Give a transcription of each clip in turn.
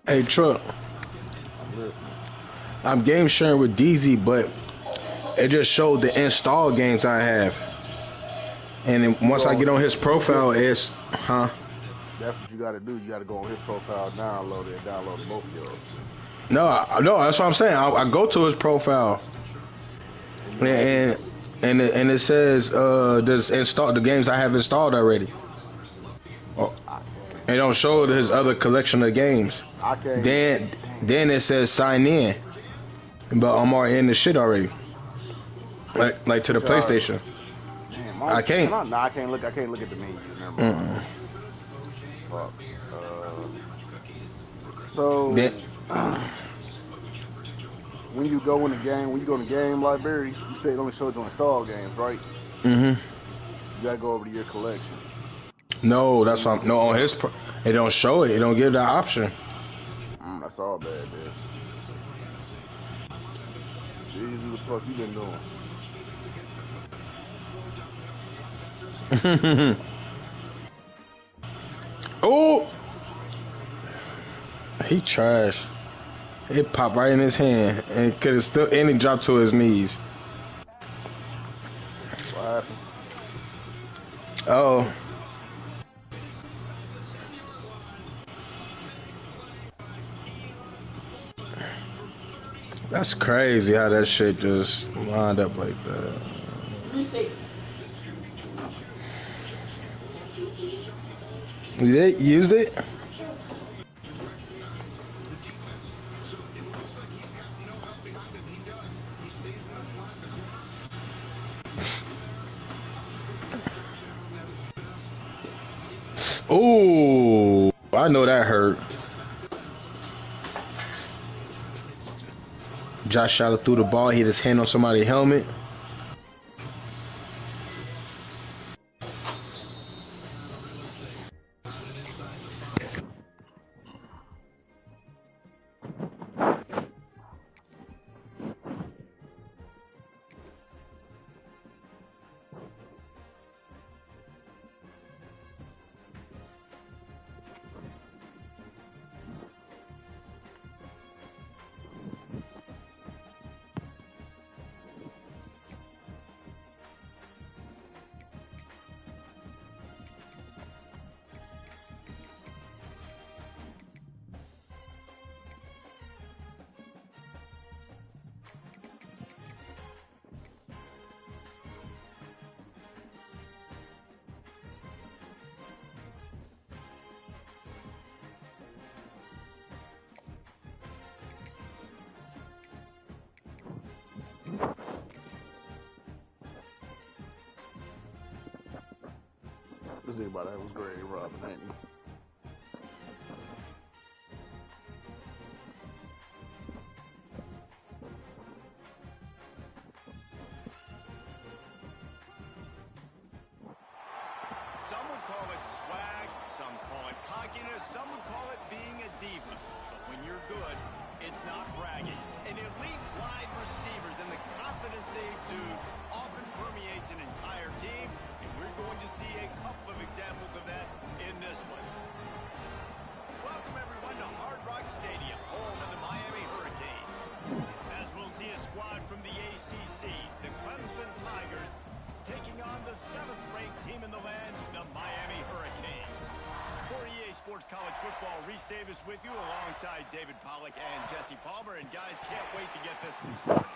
Hey, Truck, I'm listening. I'm game sharing with DZ, but it just showed the install games I have. And then You once I go get on his on his. profile, it's, huh? That's what you got to do. You got to go on his profile, download it, and download both of yours, No, that's what I'm saying. I go to his profile, and you add and people. and it says there's install the games I have installed already. Oh, I can't. it don't show his other collection of games. I can't. Then Damn. then it says sign in, but I'm already in the shit already. Like to the Which are PlayStation. damn. I Can can't. I? Nah, I can't look. I can't look at the menu. Never mind. Mm-mm. Fuck. Then So when you go in the game, when you go in the game library, you say it only shows you install games, right? hmm You gotta go over to your collection. no, that's Then why no on his. It don't show it. It don't give that option. that's all bad, dude. Jesus, what the fuck you been doing? Oh, he trash. It popped right in his hand and could have still and he dropped to his knees. What happened? Oh, that's crazy how that shit just lined up like that. They used it. Ooh, I know that hurt. Josh Allen threw the ball, hit his hand on somebody's helmet. This nigga about that was great, Robin, ain't he? Some would call it swag, some call it cockiness, some would call it being a diva. But when you're good, it's not bragging. An elite wide receivers and the confidence they exude often permeates an entire team, and we're going to see a couple of examples of that in this one. Welcome everyone to Hard Rock Stadium, home of the Miami Hurricanes. As we'll see a squad from the ACC, the Clemson Tigers, taking on the 7th-ranked team in the land, the Miami Hurricanes. For EA Sports College Football, Reese Davis with you alongside David Pollack and Jesse Palmer. And guys, can't wait to get this one started.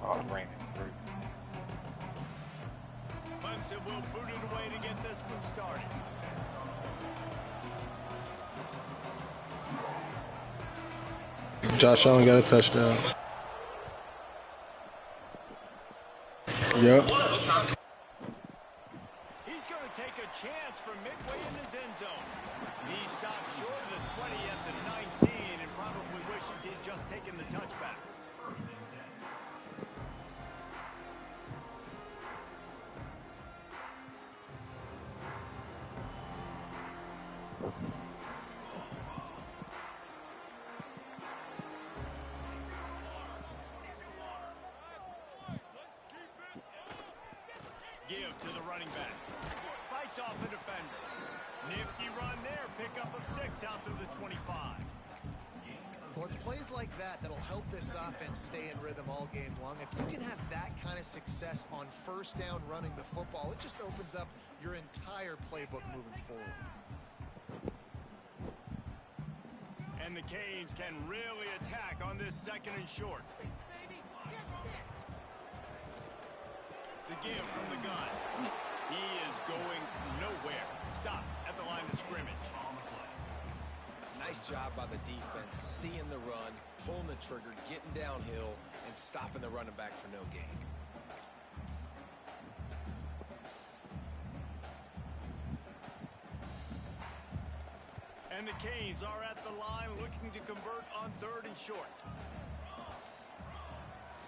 Oh, it's raining. Clemson will boot it away to get this one started. Josh Allen got a touchdown. Yep. He's going to take a chance from midway in his end zone. He stopped short of the 20 at the 19 and probably wishes he had just taken the touchback. give to the running back. Fights off the defender. Nifty run there. Pickup of 6 out to the 25. Well, it's plays like that that'll help this offense stay in rhythm all game long. If you can have that kind of success on first down running the football, it just opens up your entire playbook moving forward. And the Canes can really attack on this 2nd and short. The give from the gun. He is going nowhere. Stop at the line of scrimmage. Nice job by the defense, seeing the run, pulling the trigger, getting downhill, and stopping the running back for no gain. And the Canes are at the line looking to convert on 3rd and short.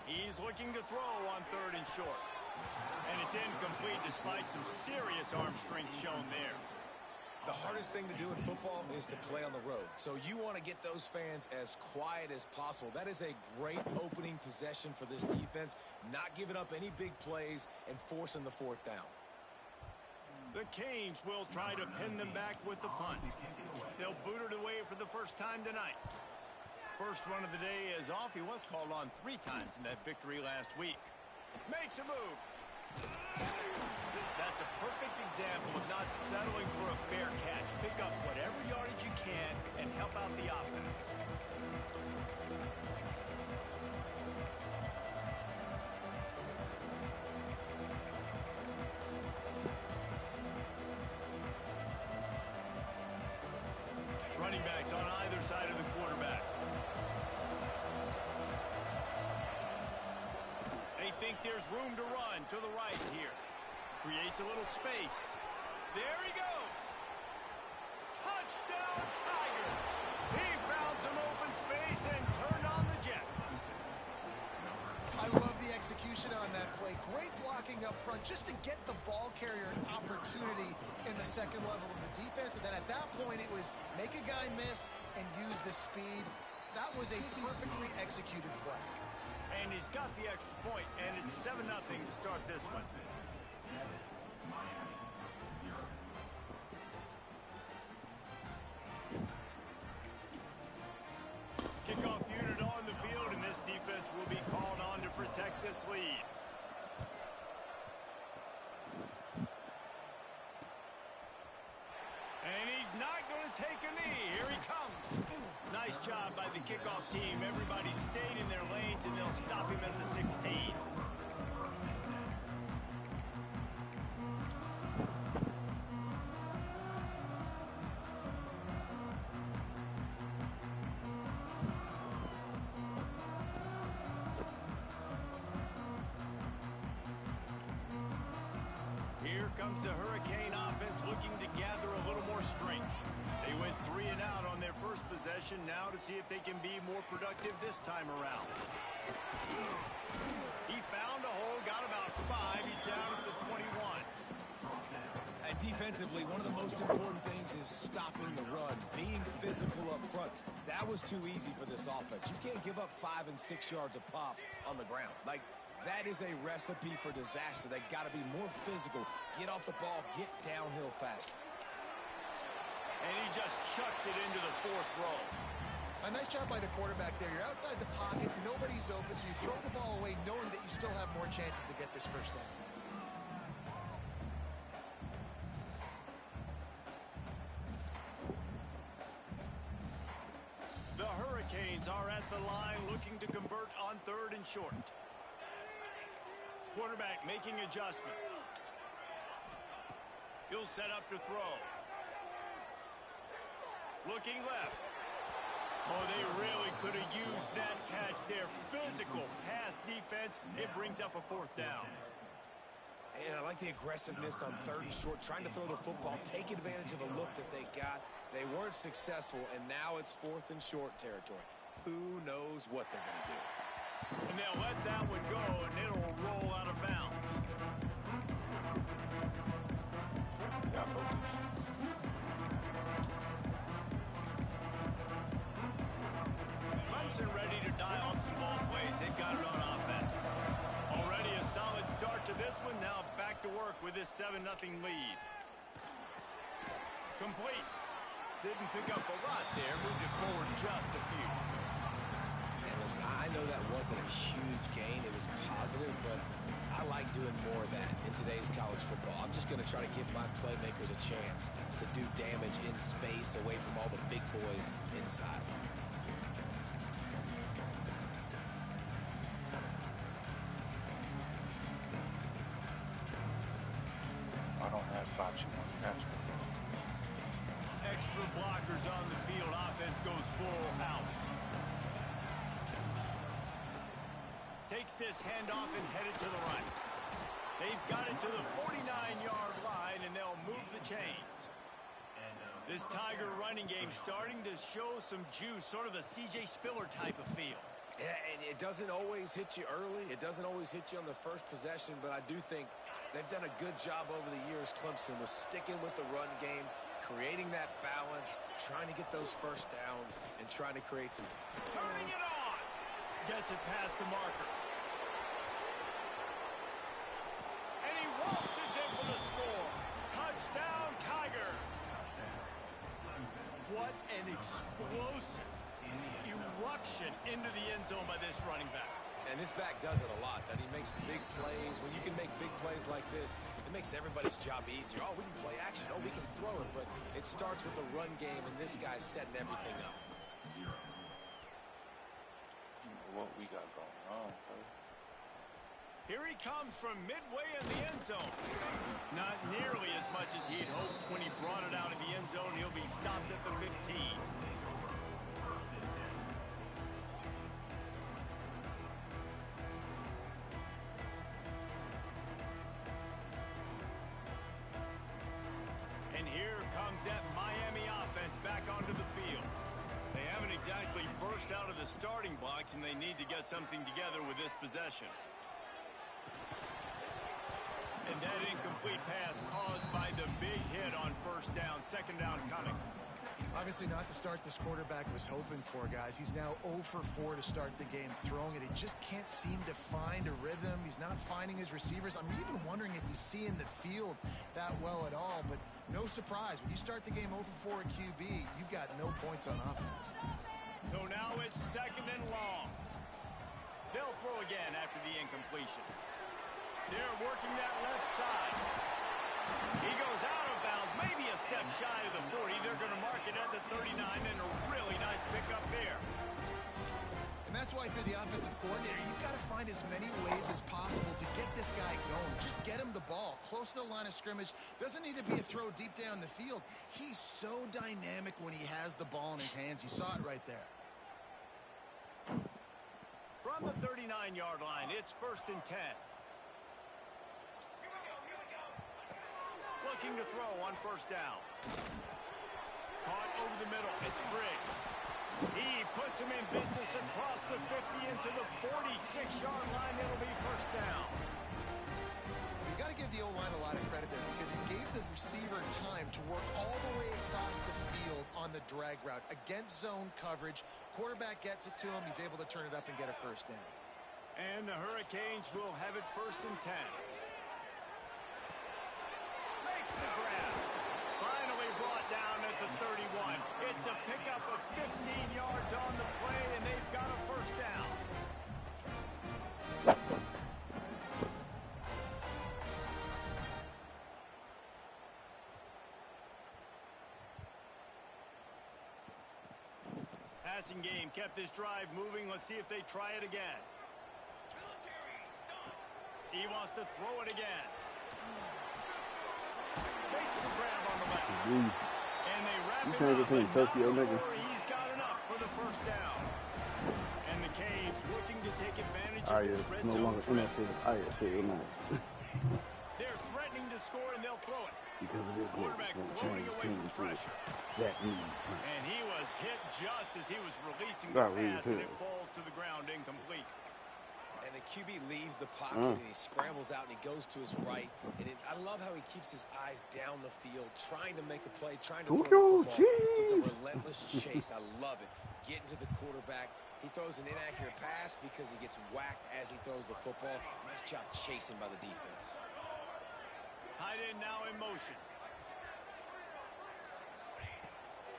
He's looking to throw on 3rd and short. And it's incomplete despite some serious arm strength shown there. The hardest thing to do in football is to play on the road. So you want to get those fans as quiet as possible. That is a great opening possession for this defense, not giving up any big plays and forcing the 4th down. The Canes will try to pin them back with the punt. They'll boot it away for the first time tonight. First run of the day is off. He was called on 3 times in that victory last week. Makes a move. That's a perfect example of not settling for a fair catch. Pick up whatever yardage you can and help out the offense. Running backs on either side of the quarterback. They think there's room to run to the right here. Creates a little space. There he goes. Touchdown, Tigers. He found some open space and turned on the Jets. I love the execution on that play. Great blocking up front just to get the ball carrier an opportunity in the 2nd level of the defense. And then at that point, it was make a guy miss and use the speed. That was a perfectly executed play. And he's got the extra point, and it's 7-0 to start this one. Kickoff unit on the field, and this defense will be called on to protect this lead. And he's not going to take a knee. Here he comes. Nice job by the kickoff team. Everybody stayed in their lanes, and they'll stop him at the 16. Here comes the Hurricane offense looking to gather a little more strength. They went 3 and out on their first possession, now to see if they can be more productive this time around. He found a hole, got about 5. He's down at the 21. And defensively, one of the most important things is stopping the run, being physical up front. That was too easy for this offense. You can't give up 5 and 6 yards a pop on the ground. That is a recipe for disaster. They got to be more physical, get off the ball, get downhill faster. And he just chucks it into the 4th row. A nice job by the quarterback there. You're outside the pocket, nobody's open, so you throw the ball away knowing that you still have more chances to get this first down. The Hurricanes are at the line looking to convert on 3rd and short. Quarterback making adjustments. He'll set up to throw. Looking left. Oh, they really could have used that catch there. Physical pass defense. It brings up a 4th down. And I like the aggressiveness on 3rd and short, trying to throw the football, take advantage of a look that they got. They weren't successful, and now it's 4th and short territory. Who knows what they're going to do? And they'll let that one go, and it'll roll out of bounds. Clemson ready to dial up some ball plays. They've got it on offense. Already a solid start to this one. Now back to to work with this 7-0 lead. Complete. Didn't pick up a lot there. Moved it forward just a few. And listen, I know that wasn't a huge gain. It was positive, but I like doing more of that in today's college football. I'm just going to try to give my playmakers a chance to do damage in space away from all the big boys inside. I don't have Bocce on catch. Extra blockers on the field. Offense goes full house. Takes this handoff and headed to the right. They've got it to the 49-yard line, and they'll move the chains. This Tiger running game starting to show some juice, sort of a C.J. Spiller type of feel. Yeah, and it doesn't always hit you early. It doesn't always hit you on the first possession, but I do think they've done a good job over the years, Clemson, with sticking with the run game, creating that balance, trying to get those first downs, and trying to create some... Turning it on! Gets it past the marker. And he waltzes in for the score. Touchdown, Tigers! What an explosive eruption into the end zone by this running back. And this back does it a lot, that he makes big plays. When you can make big plays like this, it makes everybody's job easier. Oh, we can play action. Oh, we can throw it. But it starts with the run game, and this guy's setting everything up. What we got going on, bro? Here he comes from midway in the end zone. Not nearly as much as he'd hoped when he brought it out of the end zone. He'll be stopped at the 15. And here comes that Miami offense back onto the field. They haven't exactly burst out of the starting blocks, and they need to get something together with this possession. And that incomplete pass caused by the big hit on first down. Second down coming. Obviously not the start this quarterback was hoping for, guys. He's now 0 for 4 to start the game throwing it. He just can't seem to find a rhythm. He's not finding his receivers. I'm even wondering if he's seeing the field that well at all. But no surprise. When you start the game 0 for 4 at QB, you've got no points on offense. So now it's second and long. They'll throw again after the incompletion. They're working that left side. He goes out of bounds, maybe a step shy of the 40. They're going to mark it at the 39, and a really nice pickup there. And that's why, if you're the offensive coordinator, you've got to find as many ways as possible to get this guy going. Just get him the ball close to the line of scrimmage. Doesn't need to be a throw deep down the field. He's so dynamic when he has the ball in his hands. You saw it right there. From the 39-yard line, it's 1st and 10. Looking to throw on first down. Caught over the middle. It's Briggs. He puts him in business across the 50 into the 46-yard line. It'll be first down. You got to give the O-line a lot of credit there because he gave the receiver time to work all the way across the field on the drag route against zone coverage. Quarterback gets it to him. He's able to turn it up and get a first down. And the Hurricanes will have it 1st and 10. Makes the grab. Finally brought down at the 31. It's a pickup of 15 yards on the play, and they've got a first down. Passing game kept this drive moving. Let's see if they try it again. He wants to throw it again. Makes the grab on the left. And they wrap him up, but not before he's got enough for the first down. And the Canes looking to take advantage of this red zone trap. They're threatening to score, and they'll throw it. Quarterback floating away from pressure. And he was hit just as he was releasing the pass, and it falls to the ground incomplete. And the QB leaves the pocket, and he scrambles out, and he goes to his right. And I love how he keeps his eyes down the field, trying to make a play, trying to throw the football with the relentless chase. I love it. Getting to the quarterback. He throws an inaccurate pass because he gets whacked as he throws the football. Nice job chasing by the defense. Tight end now in motion.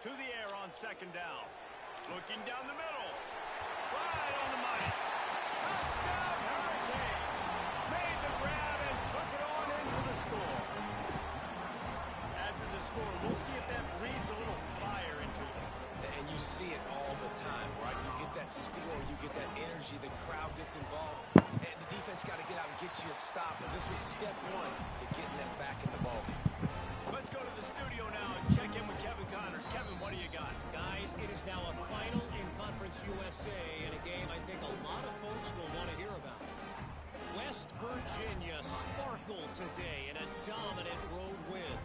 To the air on second down. Looking down the middle. Right on the money. Touchdown, Hurricane. Made the grab and took it on in for the score. After the score, we'll see if that breathes a little fire into it. And you see it all the time, right? You get that score, you get that energy, the crowd gets involved, and the defense got to get out and get you a stop. And this was step one to getting them back in the ballgame. Let's go to the studio now and check in with Kevin Connors. Kevin, what do you got? Guys, it is now a final in Conference USA in a game I think a lot of folks will want to hear about. West Virginia sparkled today in a dominant road win.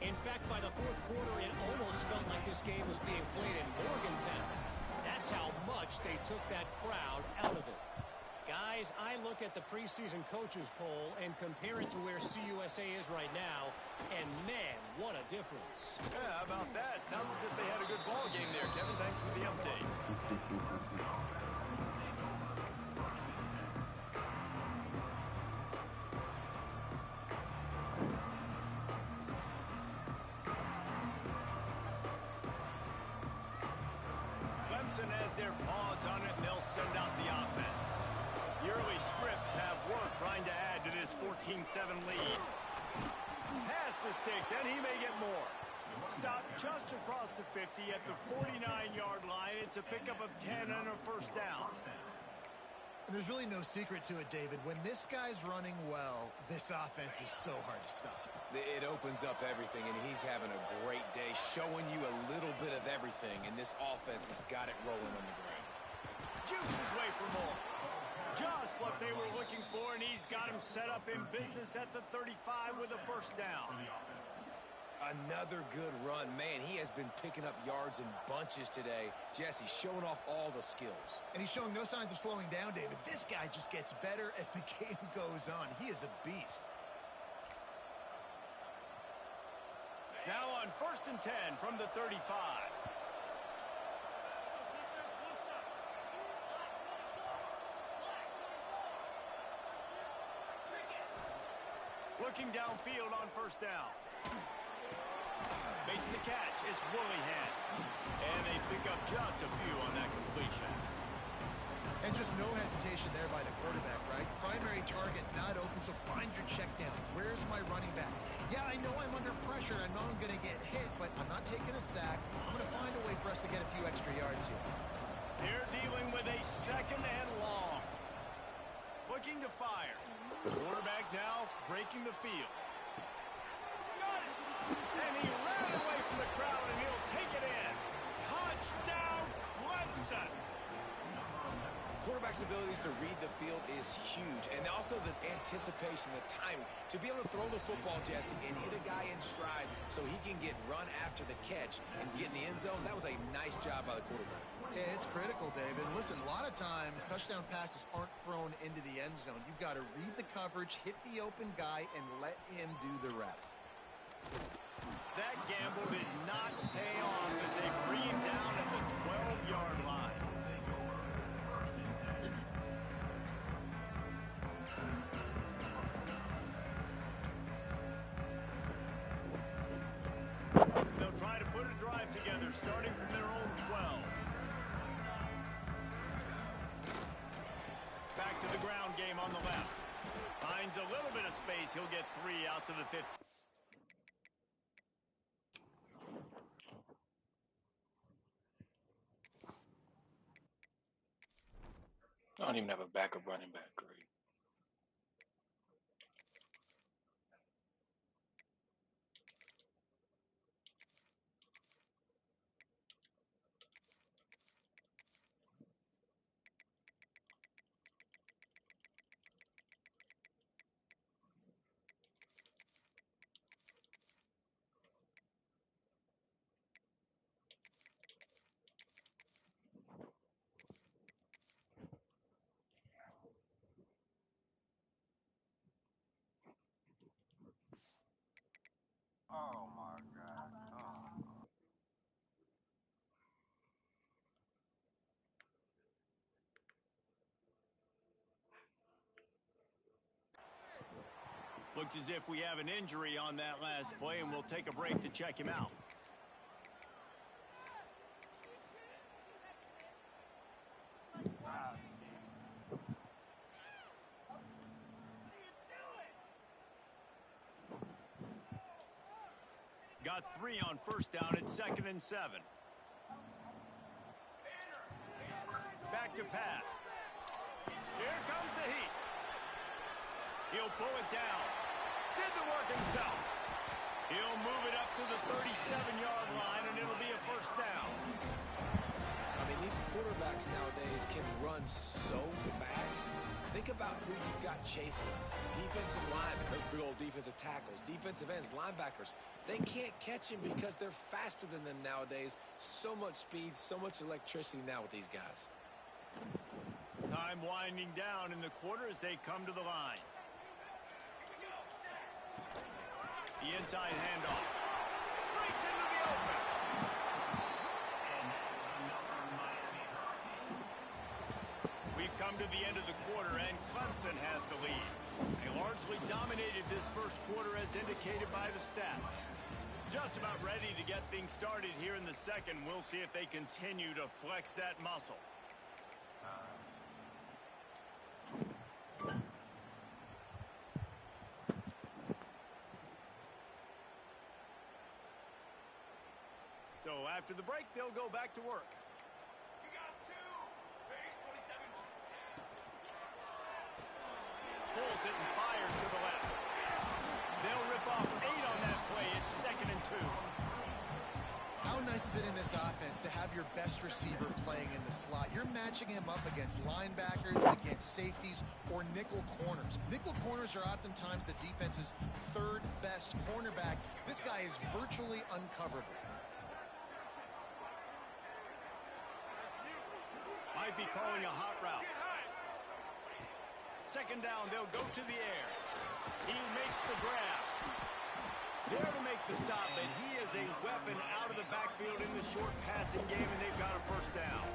In fact, by the fourth quarter, it almost felt like this game was being played in Morgantown. That's how much they took that crowd out of it. Guys, I look at the preseason coaches poll and compare it to where CUSA is right now, and man, what a difference. Yeah, how about that? Sounds as if they had a good ball game there, Kevin. Thanks for the update. Clemson has their paws on it, and they'll send out the offense. The early scripts have worked trying to add to this 14-7 lead. Pass the sticks, and he may get more. Stop just across the 50 at the 49-yard line. It's a pickup of 10 and a first down. And there's really no secret to it, David. When this guy's running well, this offense is so hard to stop. It opens up everything, and he's having a great day, showing you a little bit of everything, and this offense has got it rolling on the ground. Jukes his way for more. Just what they were looking for, and he's got him set up in business at the 35 with a first down. Another good run. Man, he has been picking up yards in bunches today. Jesse showing off all the skills. And he's showing no signs of slowing down, David. This guy just gets better as the game goes on. He is a beast. Now on 1st and 10 from the 35. Looking downfield on first down. Makes the catch. It's Willingham. And they pick up just a few on that completion. And just no hesitation there by the quarterback, right? Primary target not open, so find your check down. Where's my running back? Yeah, I know I'm under pressure. I know I'm going to get hit, but I'm not taking a sack. I'm going to find a way for us to get a few extra yards here. They're dealing with a second and long. Looking to fire. Quarterback now breaking the field. And he ran away from the crowd, and he'll take it in. Touchdown, Clemson! Quarterback's abilities to read the field is huge, and also the anticipation, the timing. To be able to throw the football, Jesse, and hit a guy in stride so he can get run after the catch and get in the end zone, that was a nice job by the quarterback. Yeah, it's critical, David. Listen, a lot of times touchdown passes aren't thrown into the end zone. You've got to read the coverage, hit the open guy, and let him do the rest. That gamble did not pay off as they bring him down at the 12-yard line. They'll try to put a drive together, starting from their own 12. Back to the ground game on the left. Finds a little bit of space. He'll get 3 out to the 15. I don't even have a backup running back. Great. Looks as if we have an injury on that last play, and we'll take a break to check him out. Got 3 on first down at 2nd and 7. Back to pass. Here comes the heat. He'll pull it down. Did the work himself. He'll move it up to the 37-yard line, and it'll be a first down. I mean, these quarterbacks nowadays can run so fast. Think about who you've got chasing them. Defensive linemen, those big old defensive tackles, defensive ends, linebackers. They can't catch him because they're faster than them nowadays. So much speed, so much electricity now with these guys. Time winding down in the quarter as they come to the line. The inside handoff. Breaks into the open. We've come to the end of the quarter, and Clemson has the lead. They largely dominated this first quarter as indicated by the stats. Just about ready to get things started here in the second. We'll see if they continue to flex that muscle. So after the break, they'll go back to work. You got 2. Base 27. Pulls it and fires to the left. They'll rip off 8 on that play. It's 2nd and 2. How nice is it in this offense to have your best receiver playing in the slot? You're matching him up against linebackers, against safeties, or nickel corners. Nickel corners are oftentimes the defense's 3rd best cornerback. This guy is virtually uncoverable. Might be calling a hot route. 2nd down, they'll go to the air. He makes the grab. There to make the stop, but he is a weapon out of the backfield in the short passing game, and they've got a first down.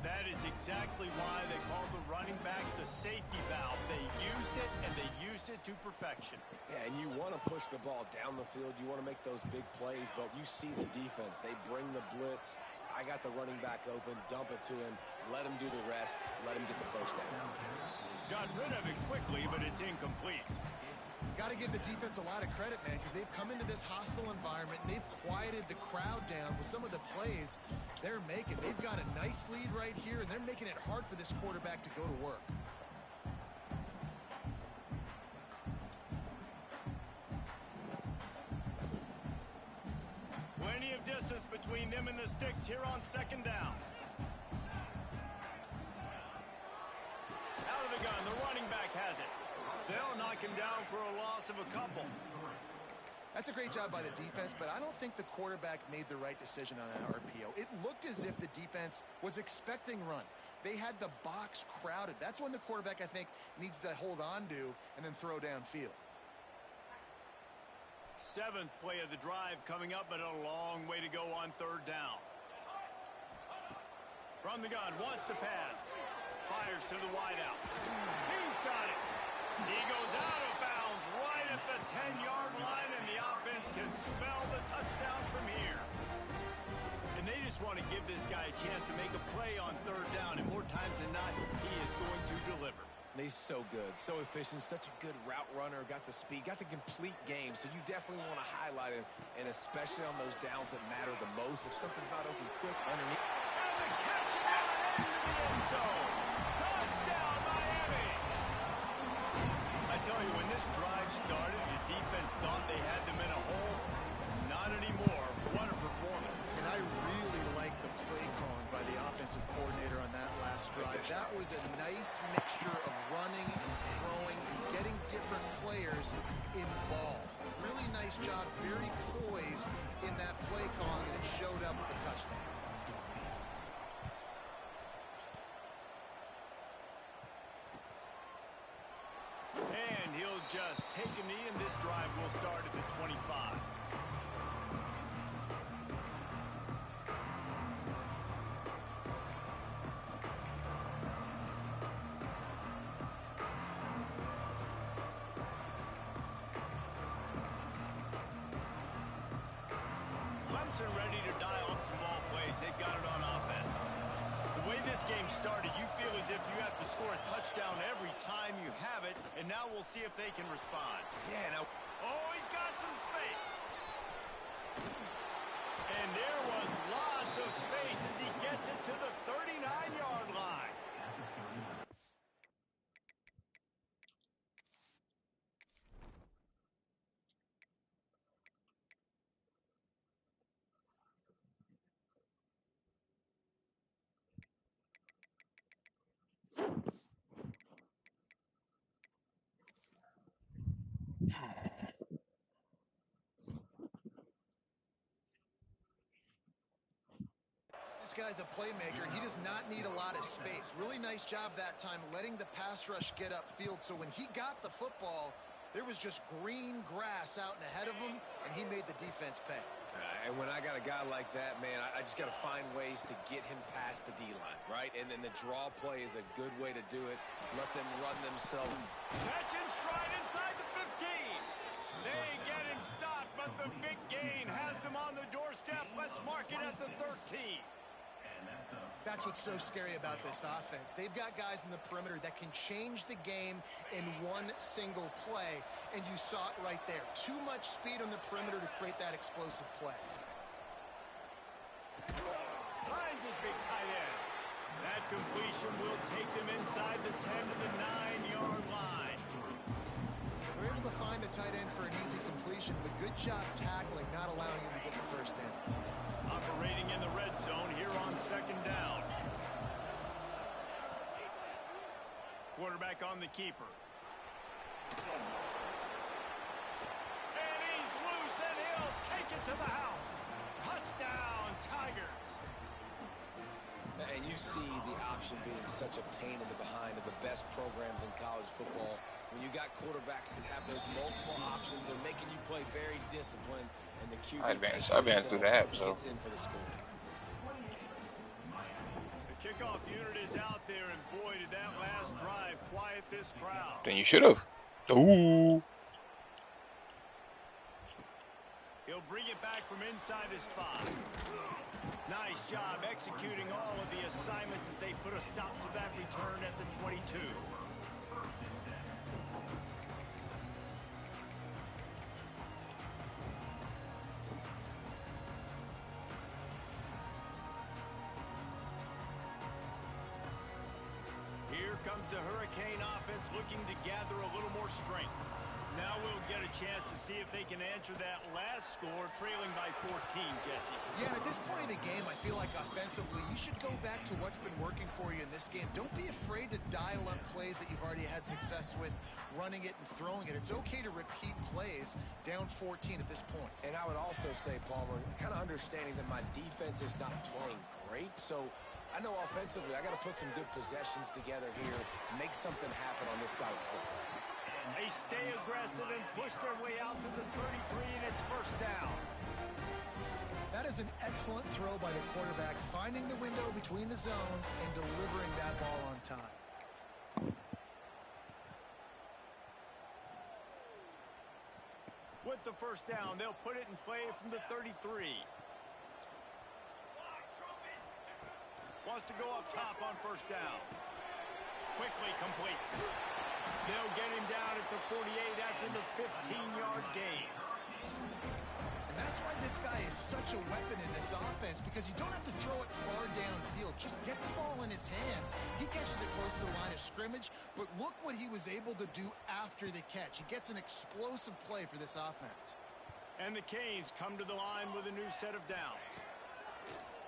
That is exactly why they call the running back the safety valve. They used it, and they used it to perfection. Yeah, and you want to push the ball down the field. You want to make those big plays, but you see the defense. They bring the blitz. I got the running back open, dump it to him, let him do the rest, let him get the first down. Got rid of it quickly, but it's incomplete. Got to give the defense a lot of credit, man, because they've come into this hostile environment and they've quieted the crowd down with some of the plays they're making. They've got a nice lead right here, and they're making it hard for this quarterback to go to work. Plenty of distance between them and the sticks here on 2nd down. Out of the gun, the running back has it. They'll knock him down for a loss of a couple. That's a great job by the defense, but I don't think the quarterback made the right decision on that RPO. It looked as if the defense was expecting run. They had the box crowded. That's when the quarterback, I think, needs to hold on to and then throw downfield. 7th play of the drive coming up, but a long way to go on 3rd down. From the gun, wants to pass. Fires to the wideout. He's got it. He goes out of bounds right at the 10-yard line, and the offense can spell the touchdown from here. And they just want to give this guy a chance to make a play on 3rd down, and more times than not, he is going to deliver. He's so good, so efficient, such a good route runner, got the speed, got the complete game, so you definitely want to highlight him, and especially on those downs that matter the most. If something's not open quick underneath. And the catch at the end zone. Touchdown, Miami. I tell you, when this drive started, the defense thought they had them in a hole. Not anymore. What a performance. And I really like the play calling by the offensive coordinator on that last drive. That was a nice mixture of running and throwing and getting different players involved. Really nice job, very poised in that play calling, and it showed up with a touchdown. And he'll just take a knee, and this drive will start at the 25. Clemson ready to dial up some ball plays. They've got it on offense. The way this game started, you feel as if you have to score a touchdown every time you have it, and now we'll see if they can respond. Yeah, now. Oh, he's got some space. And there was lots of space as he gets it to the 39-yard line. This guy's a playmaker, and he does not need a lot of space. Really nice job that time letting the pass rush get upfield, so when he got the football, there was just green grass out and ahead of him, and he made the defense pay. And when I got a guy like that, man, I just got to find ways to get him past the D-line, right? And then the draw play is a good way to do it. Let them run themselves. Catch and stride inside the 15. They get him stopped, but the big gain has them on the doorstep. Let's mark it at the 13. That's what's so scary about this offense. They've got guys in the perimeter that can change the game in one single play, and you saw it right there. Too much speed on the perimeter to create that explosive play. Finds his big tight end. That completion will take them inside the 10 to the 9-yard line. They're able to find the tight end for an easy completion, but good job tackling, not allowing him to get the first down. Operating in the red zone here on second down. Quarterback on the keeper. And he's loose, and he'll take it to the house. Touchdown, Tigers. And you see the option being such a pain in the behind of the best programs in college football. When you got quarterbacks that have those multiple options, they're making you play very disciplined, and the QB I advanced through the app, so. gets in for the score. The kickoff unit is out there, and boy, did that last drive quiet this crowd. Then you should have. Ooh. He'll bring it back from inside his spot. Nice job executing all of the assignments as they put a stop to that return at the 22. Here comes the Hurricane offense looking to gather a little more strength. Now we'll get a chance to see if they can answer that last score, trailing by 14, Jesse. Yeah, and at this point of the game, I feel like offensively, you should go back to what's been working for you in this game. Don't be afraid to dial up plays that you've already had success with, running it and throwing it. It's okay to repeat plays down 14 at this point. And I would also say, Palmer, kind of understanding that my defense is not playing great, so I know offensively I got to put some good possessions together here, make something happen on this side of the football. They stay aggressive and push their way out to the 33, and it's first down. That is an excellent throw by the quarterback, finding the window between the zones and delivering that ball on time. With the first down, they'll put it in play from the 33. Wants to go up top on first down. Quickly complete. They'll get him down at the 48 after the 15-yard gain. And that's why this guy is such a weapon in this offense, because you don't have to throw it far downfield. Just get the ball in his hands. He catches it close to the line of scrimmage, but look what he was able to do after the catch. He gets an explosive play for this offense. And the Canes come to the line with a new set of downs.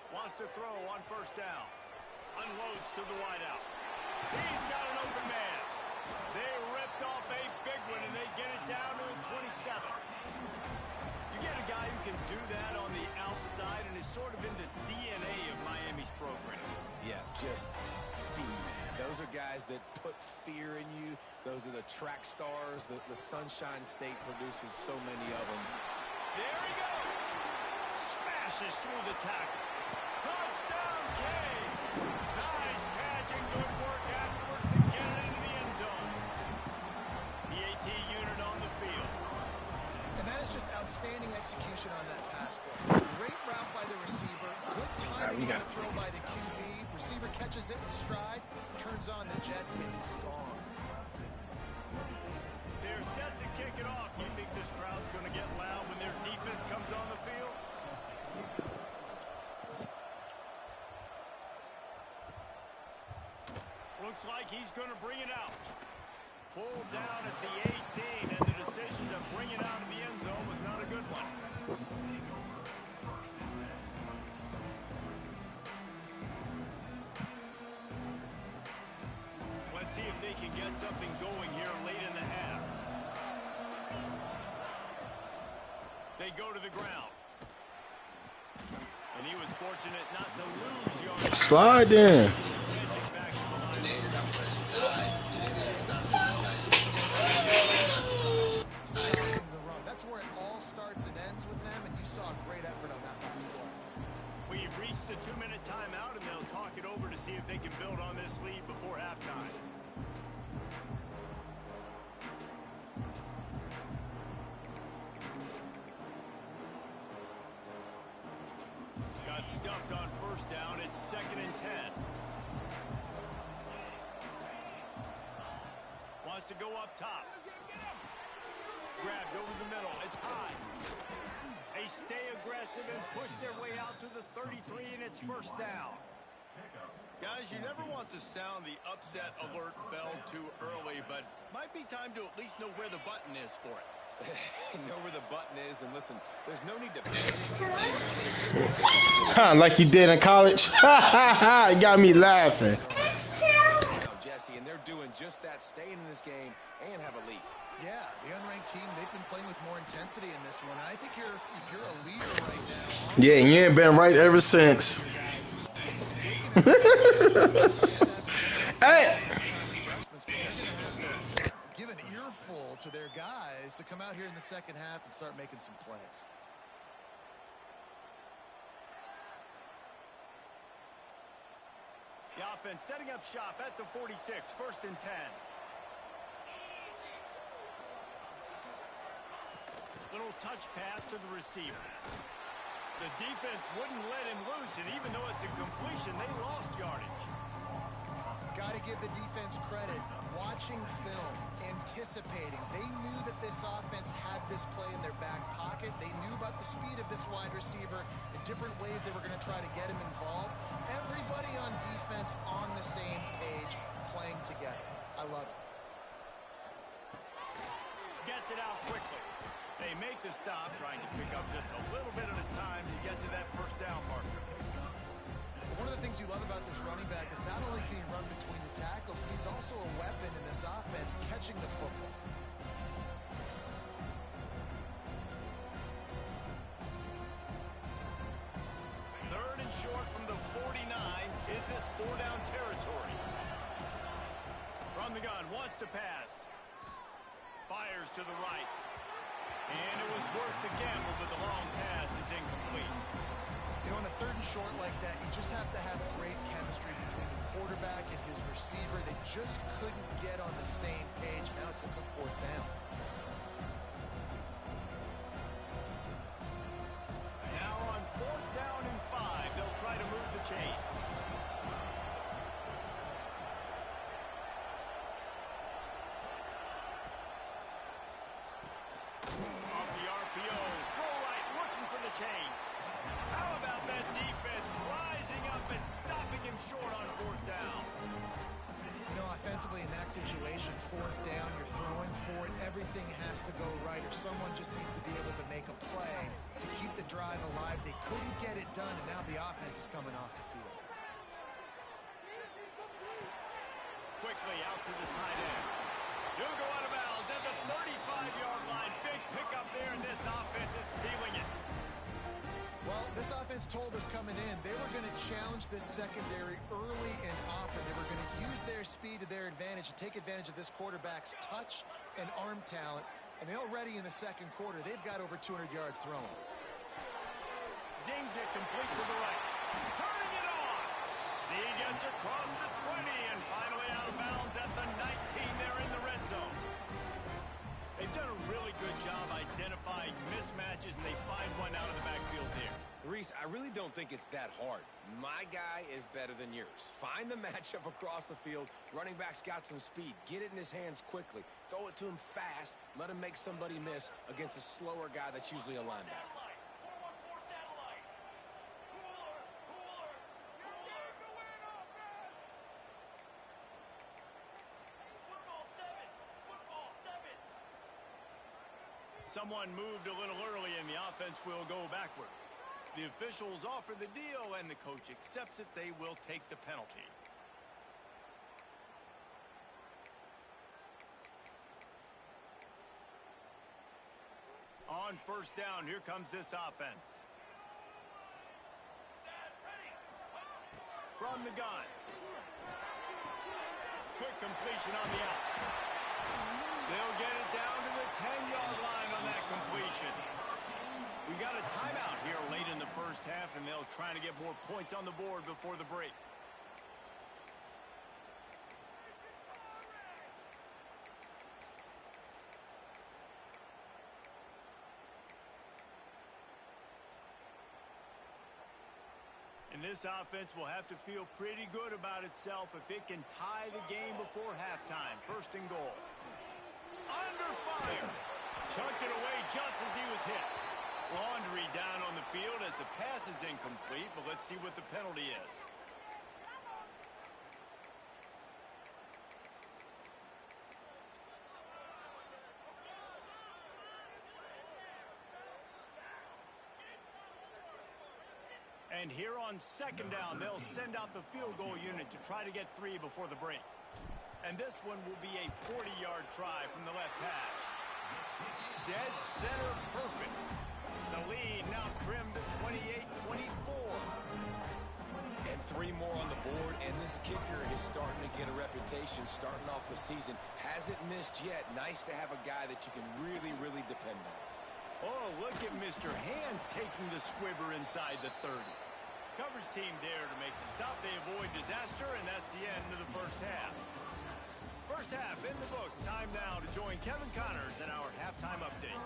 Wants to throw on first down. Unloads to the wideout. He's got an open man. They ripped off a big one, and they get it down to the 27. You get a guy who can do that on the outside, and is sort of in the DNA of Miami's program. Yeah, just speed. Those are guys that put fear in you. Those are the track stars. The Sunshine State produces so many of them. There he goes. Smashes through the tackle. Touchdown, Kane. Nice catch and good work afterwards to get it into the end zone. The AT unit on the field. And that is just Outstanding execution on that pass play. Great route by the receiver. Good timing on the throw by the QB. Receiver catches it in stride, turns on the jets, and is gone. They're set to kick it off. You think this crowd's going to get loud when their defense comes on the field? Looks like he's going to bring it out. Pulled down at the 18, and the decision to bring it out of the end zone was not a good one. Let's see if they can get something going here late in the half. They go to the ground. And he was fortunate not to lose yards. Slide in. That's where it all starts and ends with them, and you saw a great effort on that last play. We've reached the 2-minute timeout, and they'll talk it over to see if they can build on this lead before halftime. Got stuffed on first down. It's 2nd and 10. Wants to go up top. Grabbed over the middle. It's high. They stay aggressive and push their way out to the 33, and it's first down. Guys, you never want to sound the upset alert bell too early, but might be time to at least know where the button is for it. Know where the button is, and listen, there's no need to panic. Like you did in college. It got me laughing. Jesse, and they're doing just that, staying in this game and have a lead. Yeah, the unranked team, they've been playing with more intensity in this one. I think if you're a leader right now... Yeah, you ain't been right ever since. Hey! Give an earful to their guys to come out here in the second half and start making some plays. The offense setting up shop at the 46, 1st and 10. Little touch pass to the receiver. The defense wouldn't let him loose, and even though it's a completion, they lost yardage. Got to give the defense credit. Watching film, anticipating. They knew that this offense had this play in their back pocket. They knew about the speed of this wide receiver, the different ways they were going to try to get him involved. Everybody on defense on the same page, playing together. I love it. Gets it out quickly. They make the stop, trying to pick up just a little bit at a time to get to that first down marker. One of the things you love about this running back is not only can he run between the tackles, but he's also a weapon in this offense, catching the football. Third and short from the 49. Is this 4-down territory? From the gun, wants to pass. Fires to the right. And it was worth the gamble, but the long pass is incomplete. You know, on a 3rd and short like that, you just have to have great chemistry between the quarterback and his receiver. They just couldn't get on the same page. Now it's a 4th down. Now on 4th down and 5, they'll try to move the chains. Off the RPO, throw right, looking for the chains. How about that defense rising up and stopping him short on 4th down? You know, offensively in that situation, 4th down, you're throwing for it. Everything has to go right, or someone just needs to be able to make a play to keep the drive alive. They couldn't get it done, and now the offense is coming off the field. Quickly out to the tight end. He'll go out of bounds at the 35-yard line. Big pickup there, and this offense is feeling it. Well, this offense told us coming in they were going to challenge this secondary early and often. They were going to use their speed to their advantage and take advantage of this quarterback's touch and arm talent. And already in the 2nd quarter, they've got over 200 yards thrown. Zings it complete to the right. Turning it on. He gets across the 20 and finally out of bounds at the 19. They're in the red zone. They've done a really good job identifying mismatches really don't think it's that hard. My guy is better than yours. Find the matchup across the field. Running back's got some speed. Get it in his hands quickly. Throw it to him fast. Let him make somebody miss against a slower guy that's usually a linebacker. Satellite. 414 satellite. Cooler. Football 7. Football 7. Someone moved a little early and the offense will go backward. The officials offer the deal and the coach accepts it. They will take the penalty. On first down, here comes this offense. Set. Ready. From the gun. Quick completion on the out. They'll get it down to the 10-yard line on that completion. We got a timeout here late in the first half, and they'll try to get more points on the board before the break. And this offense will have to feel pretty good about itself if it can tie the game before halftime. First and goal. Under fire. Chucked it away just as he was hit. Laundry down on the field as the pass is incomplete, but let's see what the penalty is. And here on second down, they'll send out the field goal unit to try to get 3 before the break. And this one will be a 40-yard try from the left hash. Dead center perfect. The lead now trimmed to 28-24. And 3 more on the board, and this kicker is starting to get a reputation starting off the season. Hasn't missed yet. Nice to have a guy that you can really, really depend on. Oh, look at Mr. Hands taking the squibber inside the 30. Coverage team there to make the stop. They avoid disaster, and that's the end of the first half. First half in the books. Time now to join Kevin Connors in our halftime update.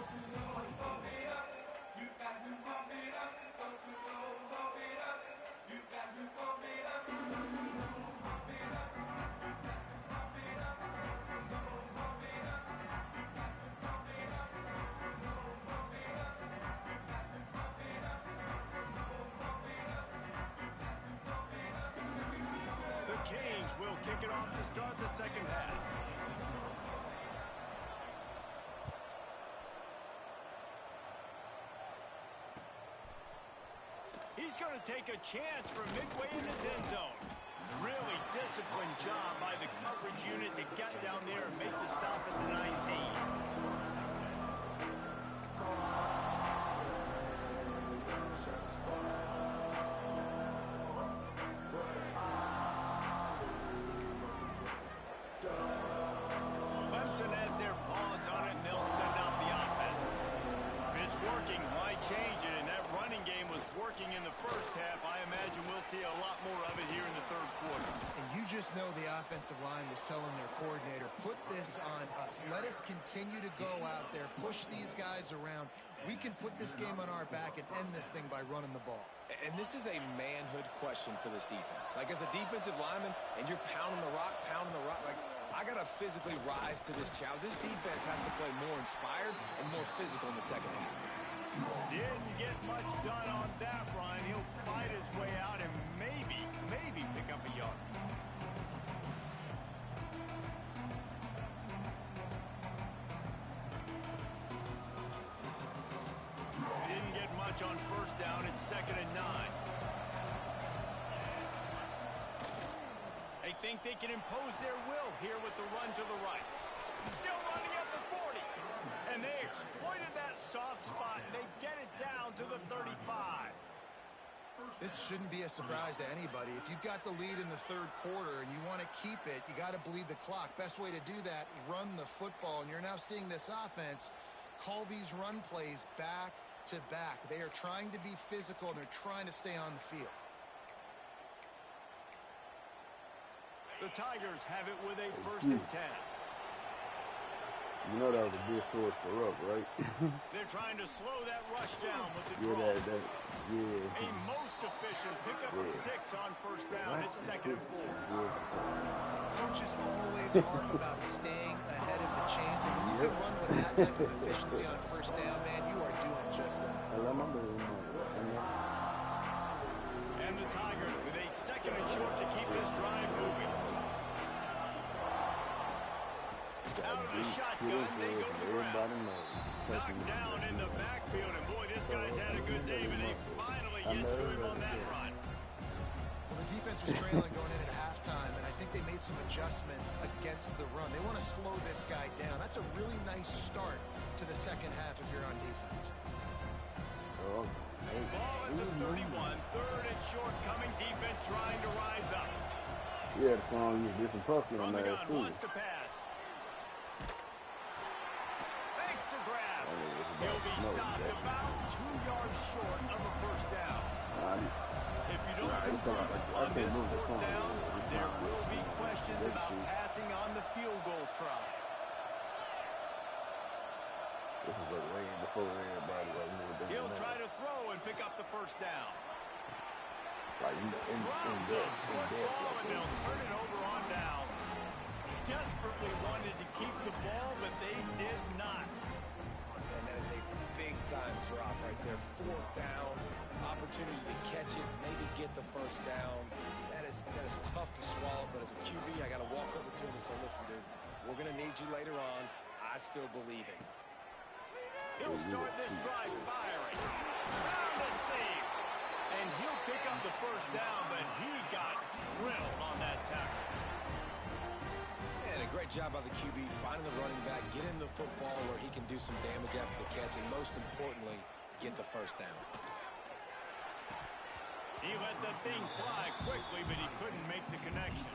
The Canes will kick it off to start the second half. He's going to take a chance from midway in his end zone. Really disciplined job by the coverage unit to get down there and make the stop at the 19. Clemson has their paws on it, and they'll send out the offense. If it's working, why change it? And that running game was working in the first half. I imagine we'll see a lot more of it here in the third quarter. And you just know the offensive line was telling their coordinator, put this on us. Let us continue to go out there, push these guys around. We can put this game on our back and end this thing by running the ball. And this is a manhood question for this defense. Like, as a defensive lineman, and you're pounding the rock, like, I got to physically rise to this challenge. This defense has to play more inspired and more physical in the second half. Didn't get much done on that run. He'll fight his way out and maybe pick up a yard. Didn't get much on first down. It's 2nd and 9. They think they can impose their will here with the run to the right. Still running at the 40. And they exploited that soft spot, and they get it down to the 35. This shouldn't be a surprise to anybody. If you've got the lead in the third quarter and you want to keep it, you got to bleed the clock. Best way to do that, run the football. And you're now seeing this offense call these run plays back to back. They are trying to be physical, and they're trying to stay on the field. The Tigers have it with a 1st and 10. You know that was a diss towards the rough, right? They're trying to slow that rush down with the Yeah, draw. yeah. A most efficient pickup of 6 on first down. It's 2nd and 4. Coaches always harp about staying ahead of the chains, and when you can run with that type of efficiency on first down, man, you are doing just that. And the Tigers with a 2nd and short to keep this drive moving. Out of the shotgun, they go to the ground. Knocked down in the backfield, and boy, this guy's had a good day, but they finally get to him on that run. Well, the defense was trailing going in at halftime, and I think they made some adjustments against the run. They want to slow this guy down. That's a really nice start to the second half if you're on defense. Ball at the 31, 3rd and short, coming defense trying to rise up. Yeah, the song you did some puffing on From the that gun, too. wants to pass. Makes the grab. He'll be stopped about 2 yards short of a first down. If you don't convert on this 4th down, there will be questions about passing on the field goal try. This is like way before everybody like He'll try to throw and pick up the first down. like in depth, Football, and they'll turn it over on downs. Desperately wanted to keep the ball, but they did not. And that is a big-time drop right there. 4th down, opportunity to catch it, maybe get the first down. That is tough to swallow, but as a QB, I got to walk over to him and say, listen, dude, we're going to need you later on. I still believe it. He'll start this drive firing. Found a save. And he'll pick up the first down, but he got drilled on that tackle. And a great job by the QB finding the running back, getting the football where he can do some damage after the catch, and most importantly, get the first down. He let the thing fly quickly, but he couldn't make the connection.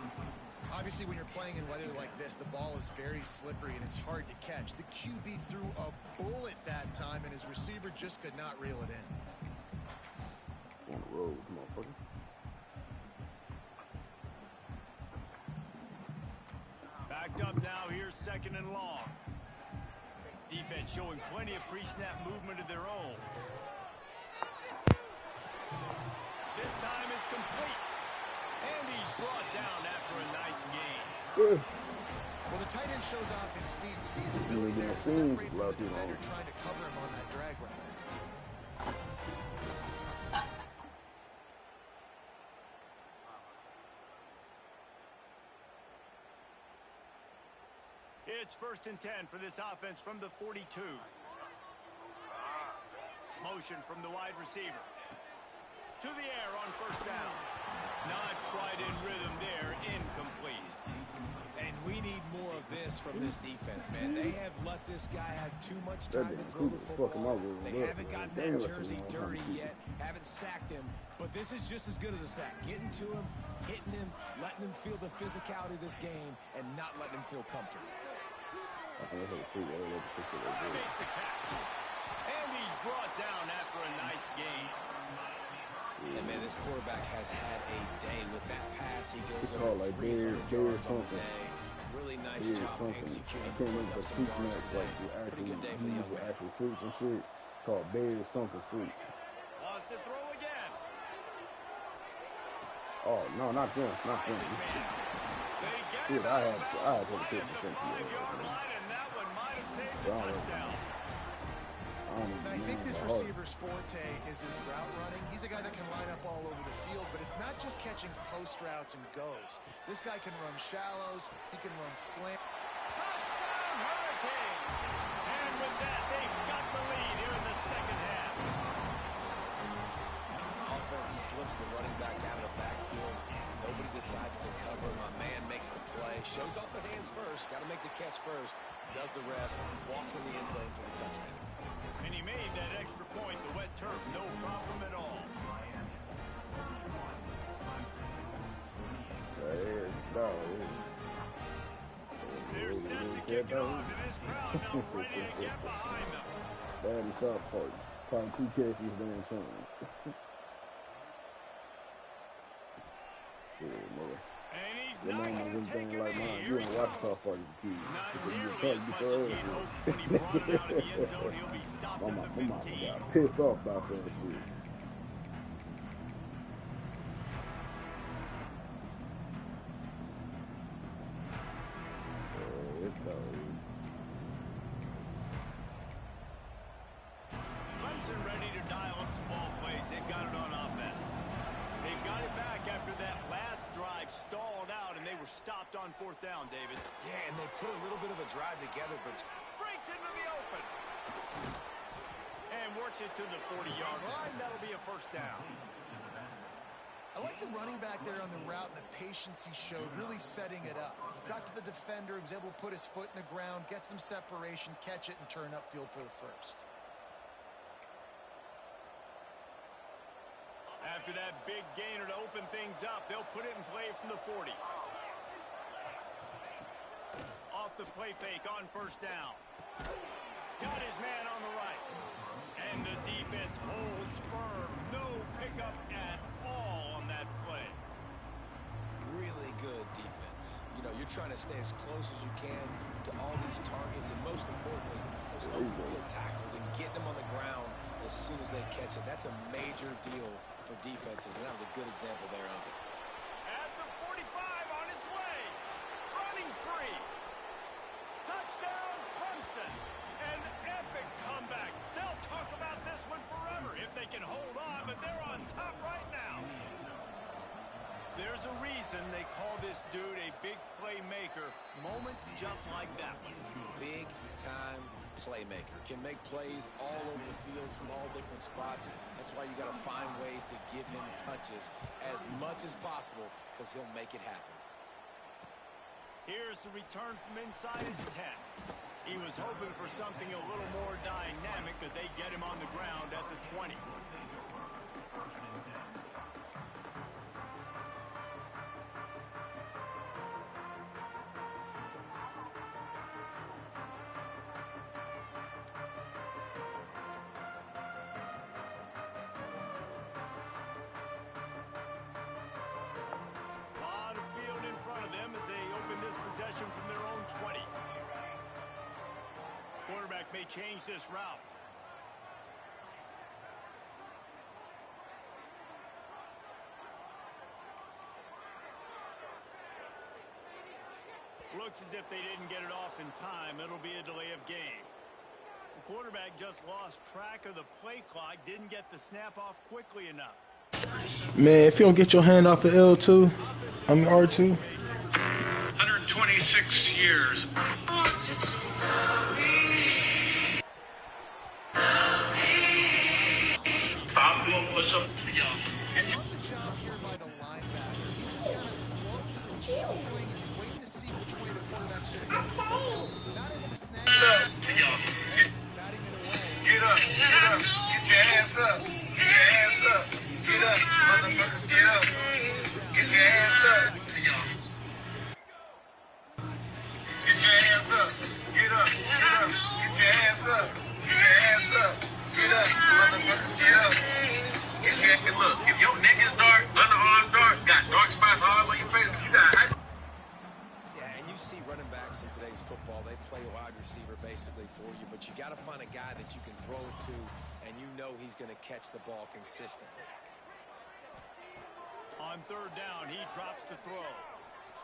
Obviously, when you're playing in weather like this, the ball is very slippery and it's hard to catch. The QB threw a bullet that time, and his receiver just could not reel it in. on the road, motherfucker. Backed up now, here's 2nd and long. Defense showing plenty of pre-snap movement of their own. This time it's complete. And he's brought down after a nice gain. Well, the tight end shows off his speed. You see his ability there to separate from the defender trying to cover him on that drag route. It's 1st and 10 for this offense from the 42. Motion from the wide receiver. To the air on 1st down. Not quite in rhythm there. Incomplete. And we need more of this from this defense, man. They have let this guy have too much time to throw the football. They haven't gotten that jersey dirty yet, haven't sacked him, but this is just as good as a sack. Getting to him, hitting him, letting him feel the physicality of this game, and not letting him feel comfortable. Makes the catch. And he's brought down after a nice gain. And, man, this quarterback has had a day with that pass. He goes over 300 yards on the day. Really nice job executing. Putting up some yards today. Pretty good day for the young man. Actual fruits and shit. It's called berry something fruit. Wants to throw again. Oh, no, not them. Not them. They get Dude, him I out of had bounds to right at the 50% 5-yard line, and that one might have saved the touchdown. I think this receiver's forte is his route running. He's a guy that can line up all over the field, but it's not just catching post routes and goes. This guy can run shallows. He can run slant. Touchdown, Hurricane! And with that, they've got the lead here in the second half. Offense slips the running back out of the backfield. Nobody decides to cover. My man makes the play. Shows off the hands first. Got to make the catch first. Does the rest. Walks in the end zone for the touchdown. And he made that extra point. The wet turf, no problem at all. They're set to kick it off, and this crowd now ready to get behind them. Bad South Park. Probably 2 catches than something. And he's Your mom was going to take anything a like knee. mine. You Here he don't watch goes. South Park as a kid. Not Because you nearly get as your much as ass he'd hoped whooped. when he brought it out of the end zone. He'll be stopped my at mama, the my mama 15. got pissed off about that shit. It's Clemson ready to dial up some ball plays. They've got it on offense. They've got it back after that last drive stalled out, and they were stopped on 4th down, David. Yeah, and they put a little bit of a drive together, but Breaks into the open. And works it to the 40-yard line. That'll be a 1st down. I like the running back there on the route and the patience he showed, really setting it up. Got to the defender, was able to put his foot in the ground, get some separation, catch it, and turn upfield for the 1st. After that big gainer to open things up, they'll put it in play from the 40. Off the play fake on 1st down. Got his man on the right. And the defense holds firm. No pickup at all on that play. really good defense. You know, you're trying to stay as close as you can to all these targets, and most importantly, those open field tackles and getting them on the ground as soon as they catch it. That's a major deal for defenses, and that was a good example there of it. At the 45 on his way. Running free. Touchdown, Clemson. An epic comeback. They'll talk about this one forever if they can hold on, but they're on top right now. There's a reason they call this dude a big playmaker. Moments just like that one. Big-time playmaker. Can make plays all over the field from all different spots. That's why you got to find ways to give him touches as much as possible, because he'll make it happen. Here's the return from inside his 10. He was hoping for something a little more dynamic, but they get him on the ground at the 20. Lot of field in front of them as they open this possession from their own 20. Quarterback may change this route. Looks as if they didn't get it off in time. It'll be a delay of game. The quarterback just lost track of the play clock, didn't get the snap off quickly enough. Man, if you don't get your hand off of L2, I mean R2. 126 years. Stop doing push-ups. I love the job here by the linebacker. He just kind of floats and shuffling and he's waiting to see which way the quarterback's going to go. Not able to snag it. Batting it away. Get up, get up, get your hands up, get your hands up, get up, motherfuckers, get up, get your hands up. Get your hands up, get up, get up, get your hands up, get your hands up, get up, motherfuckers, get up. Get your, look, if your neck is dark, underarms dark, got dark spots all over your face, you got Yeah, and you see running backs in today's football, they play wide receiver basically for you, but you got to find a guy that you can throw it to, and you know he's going to catch the ball consistently. On 3rd down, he drops to throw.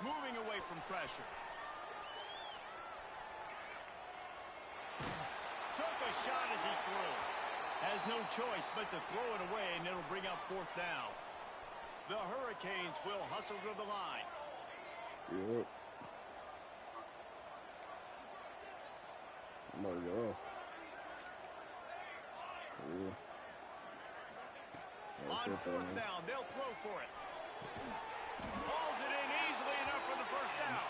Moving away from pressure. Took a shot as he threw. Has no choice but to throw it away, and it'll bring up 4th down. The Hurricanes will hustle to the line. Yep. I'm about to go off. Yeah. On 4th down, they'll throw for it. Hauls it in easily enough for the 1st down.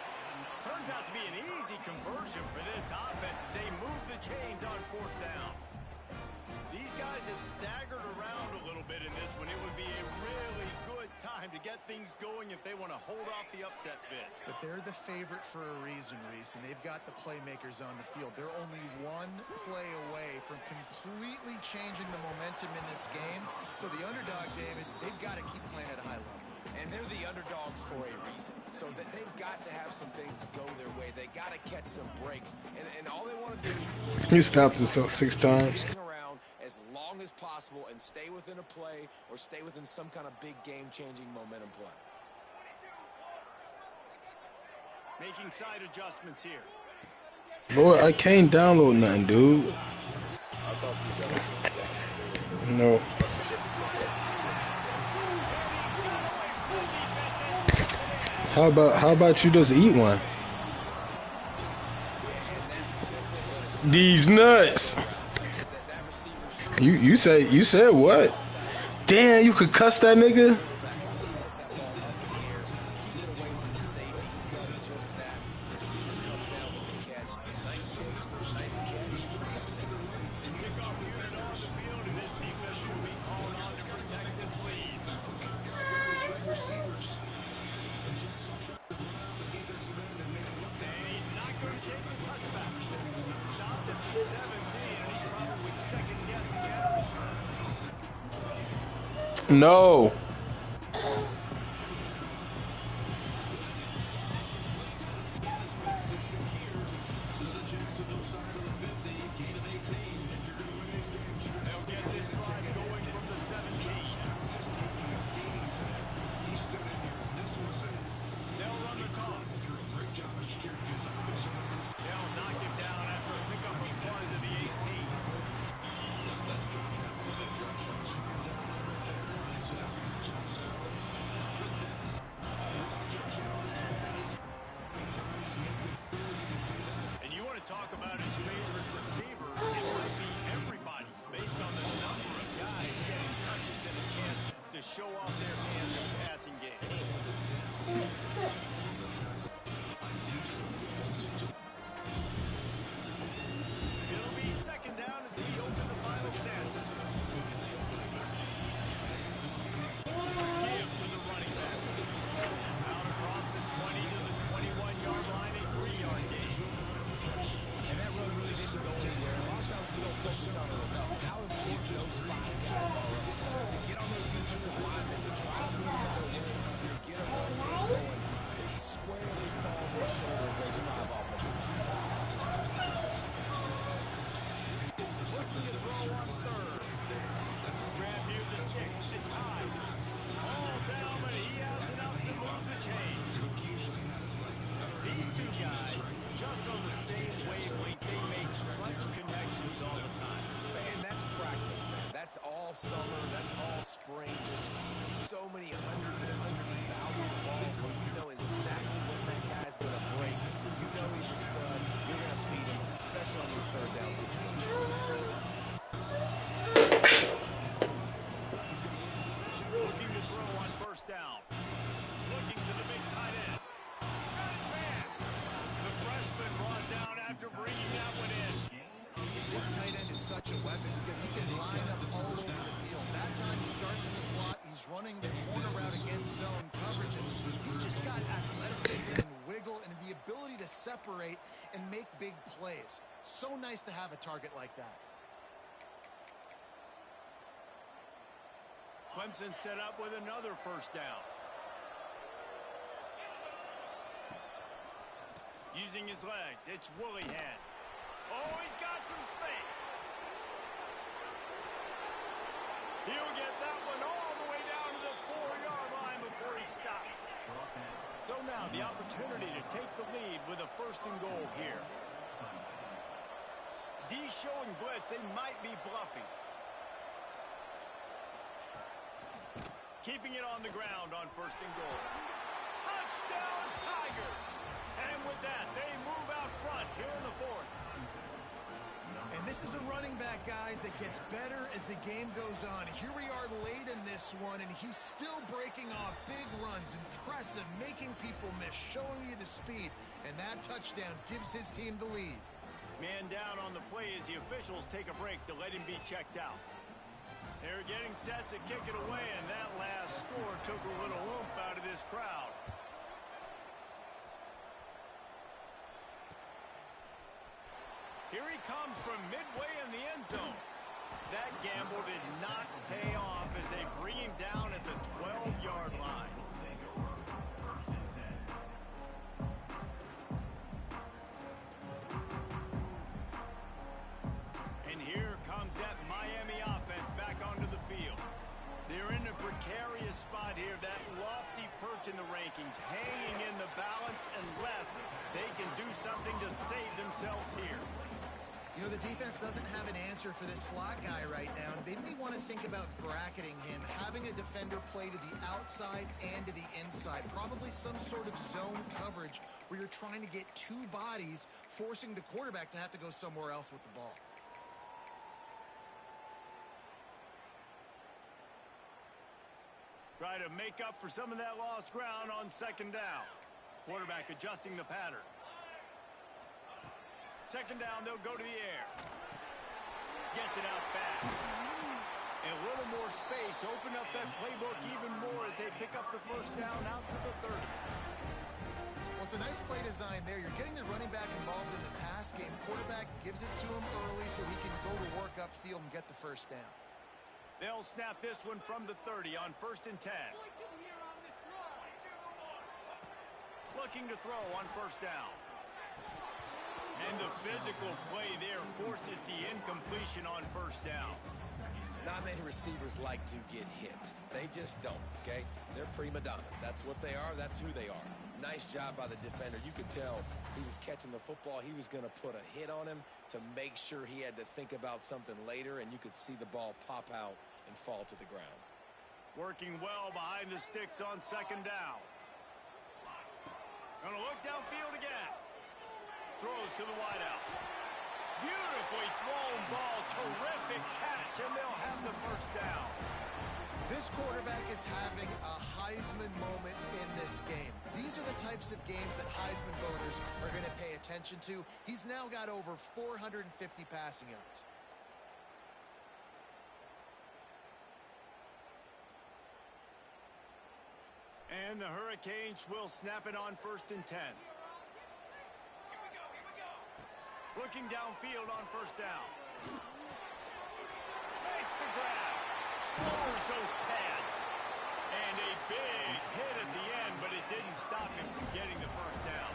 Turns out to be an easy conversion for this offense as they move the chains on 4th down. These guys have staggered around a little bit in this one. It would be a really good time to get things going if they want to hold off the upset bid. But they're the favorite for a reason, Reese, and they've got the playmakers on the field. They're only one play away from completely changing the momentum in this game. So the underdog, David, they've got to keep playing at a high level. And they're the underdogs for a reason. So that they've got to have some things go their way. They got to catch some breaks. And all they want to do He stopped us 6 times. hang around as long as possible and stay within a play or stay within some kind of big game-changing momentum play. Making side adjustments here. Boy, I can't download nothing, dude. No. How about you just eat one? These nuts. You said what? Damn, you could cuss that nigga? No. Show off their hands in the passing game. It'll be second down as we open the final stanza. Give to the running back. Out across the 20 to the 21-yard line, a 3-yard gain. And that run really didn't go anywhere. A lot of times we don't focus on it enough. How important those 5 guys are up front to get on those defensive linemen, to try to move out of the way, to get a run game going. It squarely falls on the shoulder of those 5 offensive linemen. Looking to throw on third. Grab near the sticks. It's high. All down, but he has enough to move the chains. These two guys, just on the same wavelength, they make clutch connections all the time. And that's practice, man. That's all summer. That's all spring. Just so many hundreds and hundreds of thousands of balls where you know exactly when that guy's going to break. You know he's a stud. You're going to feed him, especially on these third down situations. Looking to throw on first down. Looking to the big tight end. Got his man. The freshman brought down after bringing that one in. This tight end is such a weapon because he can line up all over the field. That time he starts in the slot, he's running the corner route against zone coverage, and he's just got athleticism and wiggle and the ability to separate and make big plays. It's so nice to have a target like that. Clemson set up with another first down. Using his legs, it's Willihan. Oh, he's got some space. He'll get that one all the way down to the 4-yard line before he stopped. So now the opportunity to take the lead with a first and goal here. D showing blitz, they might be bluffing. Keeping it on the ground on first and goal. Touchdown, Tigers! And with that, they move out front here in the fourth. And this is a running back, guys, that gets better as the game goes on. Here we are late in this one, and he's still breaking off big runs. Impressive, making people miss, showing you the speed. And that touchdown gives his team the lead. Man down on the play as the officials take a break to let him be checked out. They're getting set to kick it away, and that last score took a little oomph out of this crowd. Here he comes from midway in the end zone. That gamble did not pay off as they bring him down at the 12-yard line. coach in the rankings, hanging in the balance unless they can do something to save themselves here. You know, the defense doesn't have an answer for this slot guy right now. They may want to think about bracketing him, having a defender play to the outside and to the inside. Probably some sort of zone coverage where you're trying to get two bodies, forcing the quarterback to have to go somewhere else with the ball. Try to make up for some of that lost ground on second down. Quarterback adjusting the pattern. Second down, they'll go to the air. Gets it out fast. And a little more space. Open up that playbook even more as they pick up the first down out to the 30. Well, it's a nice play design there. You're getting the running back involved in the pass game. Quarterback gives it to him early so he can go to work upfield and get the first down. They'll snap this one from the 30 on 1st and 10. Looking to throw on first down. And the physical play there forces the incompletion on first down. Not many receivers like to get hit. They just don't, okay? They're prima donnas. That's what they are. That's who they are. Nice job by the defender. You could tell he was catching the football. He was going to put a hit on him to make sure he had to think about something later, and you could see the ball pop out and fall to the ground. Working well behind the sticks on second down. Gonna look downfield again. Throws to the wideout. Beautifully thrown ball. Terrific catch, and they'll have the first down. This quarterback is having a Heisman moment in this game. These are the types of games that Heisman voters are going to pay attention to. He's now got over 450 passing yards. And the Hurricanes will snap it on 1st and 10. Looking downfield on first down. Makes the grab. Lowers those pads. And a big hit at the end, but it didn't stop him from getting the first down.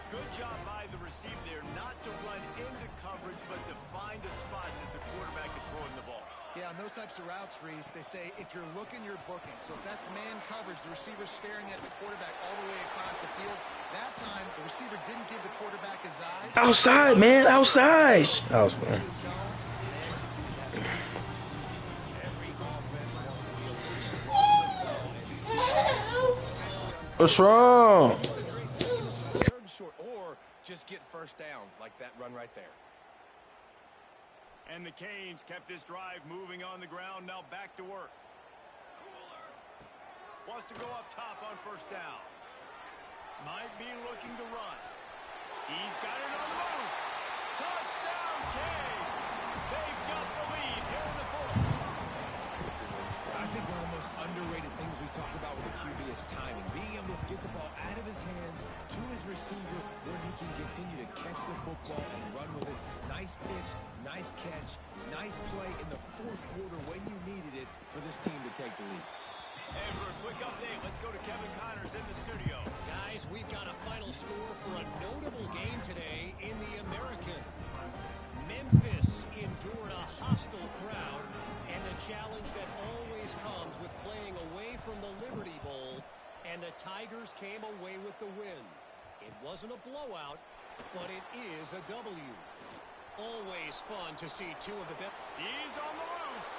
Good job by the receiver there, not to run into coverage, but to find a spot that the quarterback could throw in the ball. Yeah, on those types of routes, Reese, they say if you're looking, you're booking. So if that's man coverage, the receiver's staring at the quarterback all the way across the field. That time, the receiver didn't give the quarterback his eyes. Outside, man, outside. I was playing. What's wrong? Or just get first downs like that run right there. And the Canes kept this drive moving on the ground. Now back to work. Wants to go up top on first down. Might be looking to run. He's got it on the move. Touchdown, Canes. They've got the lead here in the fourth. I think one of the most underrated things we talk about with a QB is timing. Being able to get the ball out of his hands to his receiver where he can continue to catch the football and run with it. Nice pitch, nice catch, nice play in the fourth quarter when you needed it for this team to take the lead. And for a quick update, let's go to Kevin Connors in the studio. Guys, we've got a final score for a notable game today in the American. Memphis endured a hostile crowd and the challenge that always comes with playing away from the Liberty Bowl, and the Tigers came away with the win. It wasn't a blowout, but it is a W. Always fun to see two of the best. He's on the loose.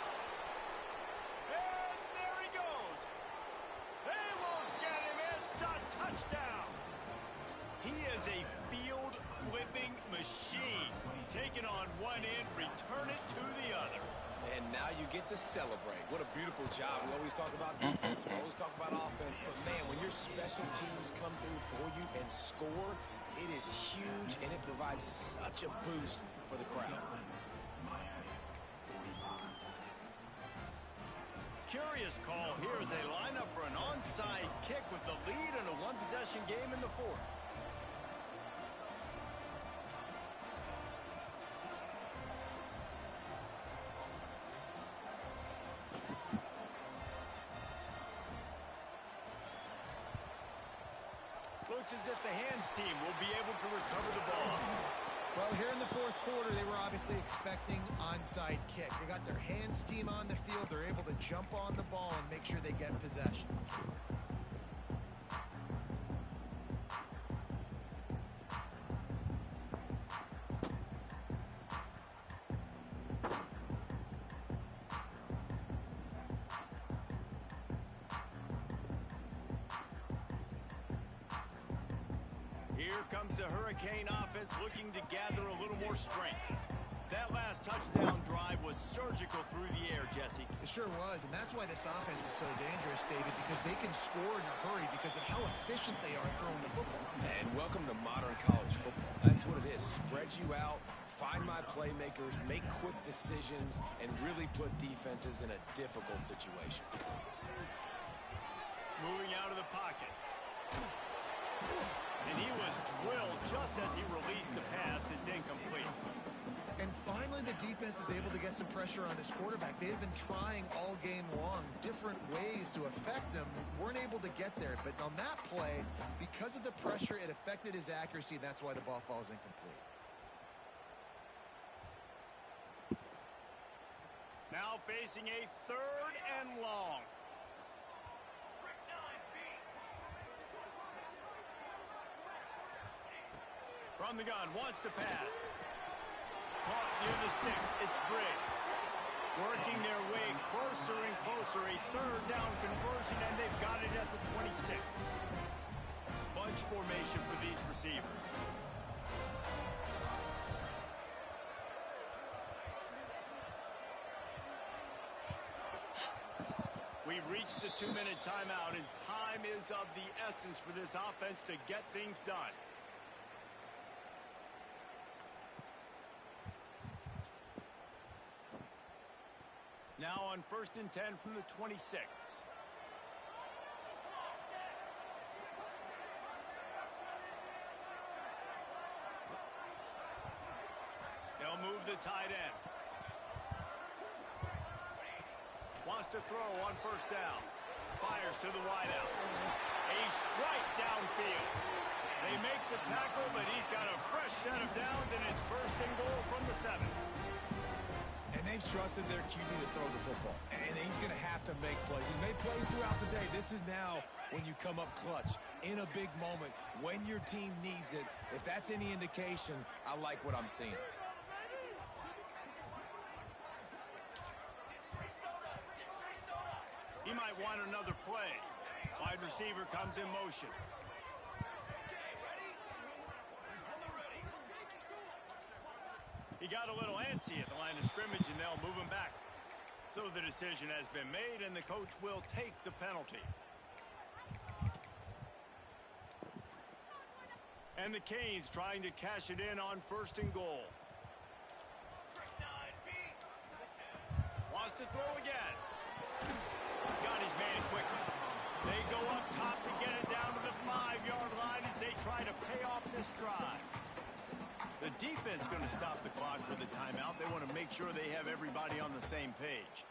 And there he goes. They won't get him. It's a touchdown. He is a field-flipping machine. Taking on one end, return it to the other. And now you get to celebrate. What a beautiful job. We always talk about defense. We always talk about offense. But, man, when your special teams come through for you and score, it is huge, and it provides such a boost for the crowd. Curious call here as they line up for an onside kick with the lead in a one-possession game in the fourth. Looks as if the hands team will be able to recover the ball. Well, here in the fourth quarter, they were obviously expecting onside kick. They got their hands team on the field. They're able to jump on the ball and make sure they get possession. Here comes the Hurricane offense looking to gather a little more strength. That last touchdown drive was surgical through the air, Jesse. It sure was, and that's why this offense is so dangerous, David, because they can score in a hurry because of how efficient they are throwing the football. And welcome to modern college football. That's what it is. Spread you out, find my playmakers, make quick decisions, and really put defenses in a difficult situation. Moving out of the pocket. And he was drilled just as he released the pass. It's incomplete. And finally, the defense is able to get some pressure on this quarterback. They've been trying all game long different ways to affect him. Weren't able to get there. But on that play, because of the pressure, it affected his accuracy. That's why the ball falls incomplete. Now facing a 3rd and long. From the gun, wants to pass. Caught near the sticks, it's Briggs. Working their way closer and closer, a 3rd down conversion, and they've got it at the 26. Bunch formation for these receivers. We've reached the 2-minute timeout, and time is of the essence for this offense to get things done. Now on 1st and 10 from the 26. They'll move the tight end. Wants to throw on 1st down. Fires to the wideout. A strike downfield. They make the tackle, but he's got a fresh set of downs, and it's 1st and goal from the 7. And they've trusted their QB to throw the football. And he's going to have to make plays. He's made plays throughout the day. This is now when you come up clutch in a big moment when your team needs it. If that's any indication, I like what I'm seeing. He might want another play. Wide receiver comes in motion. He got a little antsy at the line of scrimmage, and they'll move him back. So the decision has been made, and the coach will take the penalty. And the Canes trying to cash it in on 1st and goal. Wants to throw again. Got his man quickly. They go up top to get it down to the 5-yard line as they try to pay off this drive. The defense going to stop the clock for the timeout. They want to make sure they have everybody on the same page.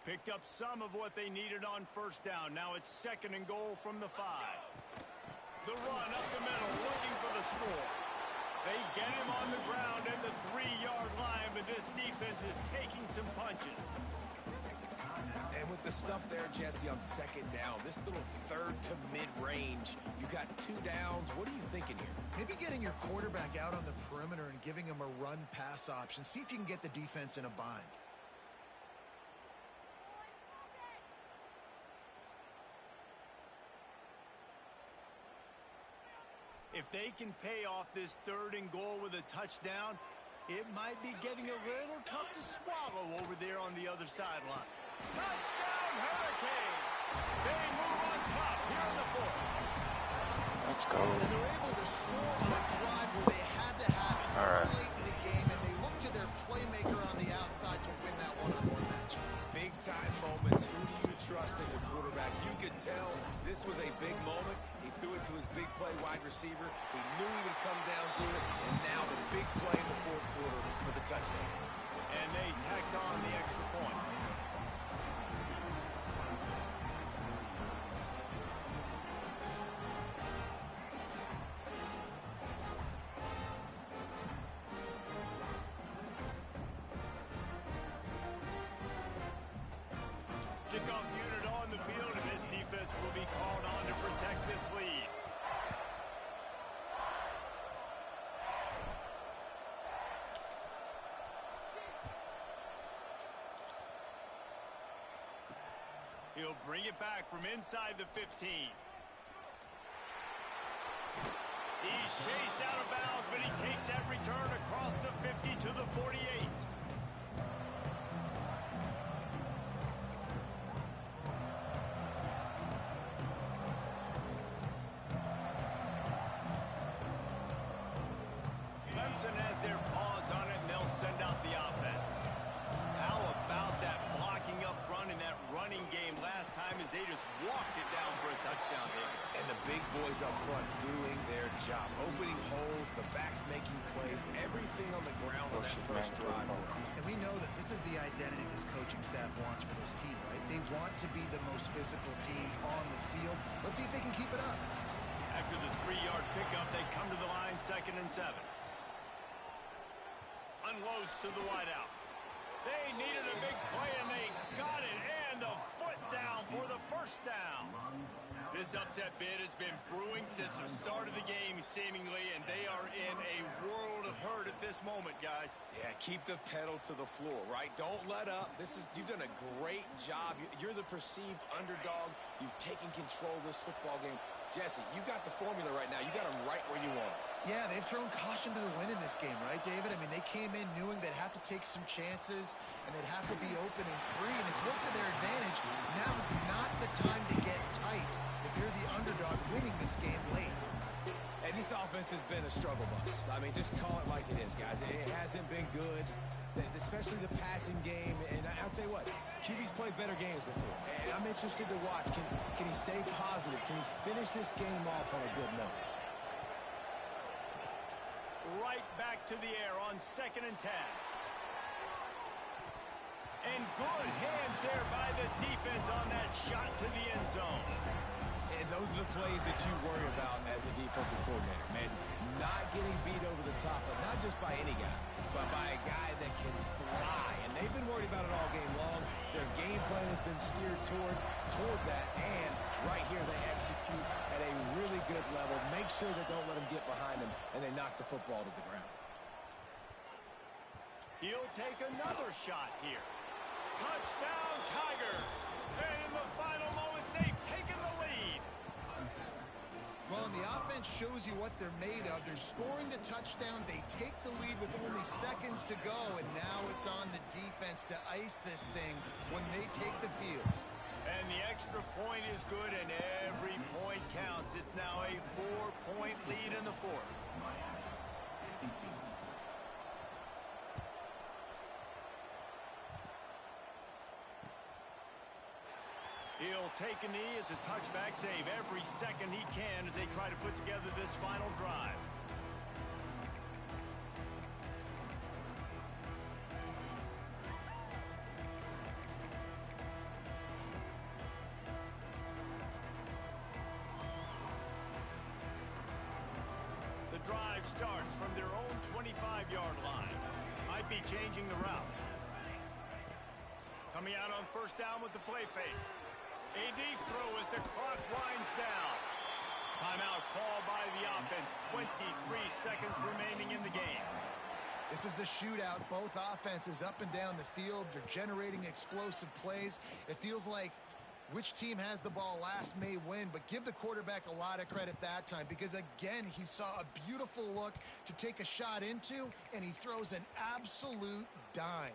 Picked up some of what they needed on 1st down. Now it's 2nd and goal from the 5. The run up the middle, looking for the score. They get him on the ground at the 3-yard line, but this defense is taking some punches. And with the stuff there, Jesse, on 2nd down, this little 3rd to mid-range, you got 2 downs. What are you thinking here? Maybe getting your quarterback out on the perimeter and giving him a run-pass option. See if you can get the defense in a bind. If they can pay off this 3rd and goal with a touchdown, it might be getting a little tough to swallow over there on the other sideline. Touchdown, Hurricane! They move on top here in the 4th. Let's go. And they're able to score on a drive where they had to have it late in the game, and they look to their playmaker on the outside to win that one-on-one match. Big-time moments. Who do you trust as a quarterback? You could tell this was a big moment. He threw it to his big play wide receiver. He knew he would come down to it, and now the big play in the 4th quarter for the touchdown. And they tacked on the extra point. Kickoff unit on the field, and this defense will be called on to protect this lead. He'll bring it back from inside the 15. He's chased out of bounds, but he takes that return across the 50 to the 48. Clemson has their paws on it, and they'll send out the offense. How about that blocking up front in that running game last time as they just walked it down for a touchdown, David? And the big boys up front doing their job. Opening holes, the backs making plays, everything on the ground on that first drive. And we know that this is the identity this coaching staff wants for this team, right? They want to be the most physical team on the field. Let's see if they can keep it up. After the 3-yard pickup, they come to the line, 2nd and 7. Unloads to the wideout. They needed a big play, and they got it. And the foot down for the first down. This upset bid has been brewing since the start of the game, seemingly, and they are in a world of hurt at this moment, guys. Yeah, keep the pedal to the floor, right? Don't let up. You've done a great job. You're the perceived underdog. You've taken control of this football game. Jesse, you got the formula right now. You got them right where you want them. Yeah, they've thrown caution to the wind in this game, right, David? I mean, they came in knowing they'd have to take some chances and they'd have to be open and free, and it's worked to their advantage. Now is not the time to get tight if you're the underdog winning this game late. And this offense has been a struggle bus. I mean, just call it like it is, guys. It hasn't been good, especially the passing game. And I'll tell you what, QB's played better games before. And I'm interested to watch. Can he stay positive? Can he finish this game off on a good note? Right back to the air on 2nd and 10. And good hands there by the defense on that shot to the end zone. And those are the plays that you worry about as a defensive coordinator, man. Not getting beat over the top, but not just by any guy, but by a guy that can fly. And they've been worried about it all game long. Their game plan has been steered toward that, and right here they execute at a really good level. Make sure they don't let them get behind them, and they knock the football to the ground. He'll take another shot here. Touchdown, Tigers! And in the final moments, they've taken the lead. Well, and the offense shows you what they're made of. They're scoring the touchdown. They take the lead with only seconds to go, and now it's on the defense to ice this thing when they take the field. And the extra point is good, and every point counts. It's now a 4-point lead in the 4th. He'll take a knee. It's a touchback save every second he can as they try to put together this final drive. The drive starts from their own 25-yard line. Might be changing the route. Coming out on 1st down with the play fake. A deep throw as the clock winds down. Timeout called by the offense. 23 seconds remaining in the game. This is a shootout. Both offenses up and down the field. They're generating explosive plays. It feels like which team has the ball last may win, but give the quarterback a lot of credit that time because, again, he saw a beautiful look to take a shot into, and he throws an absolute dime.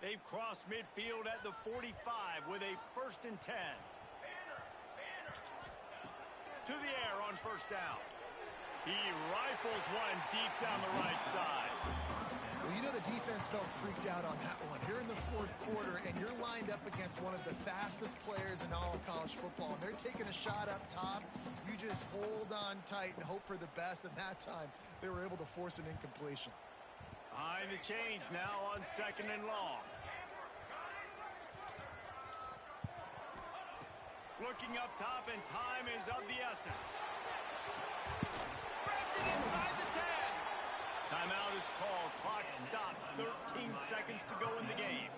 They've crossed midfield at the 45 with a 1st and 10. To the air on 1st down. He rifles one deep down the right side. Well, you know the defense felt freaked out on that one. Here in the 4th quarter, and you're lined up against one of the fastest players in all of college football, and they're taking a shot up top. You just hold on tight and hope for the best, and that time they were able to force an incompletion. Behind the chains now on 2nd and long. Looking up top, and time is of the essence. Grabs it inside the 10. Timeout is called. Clock stops. 13 seconds to go in the game.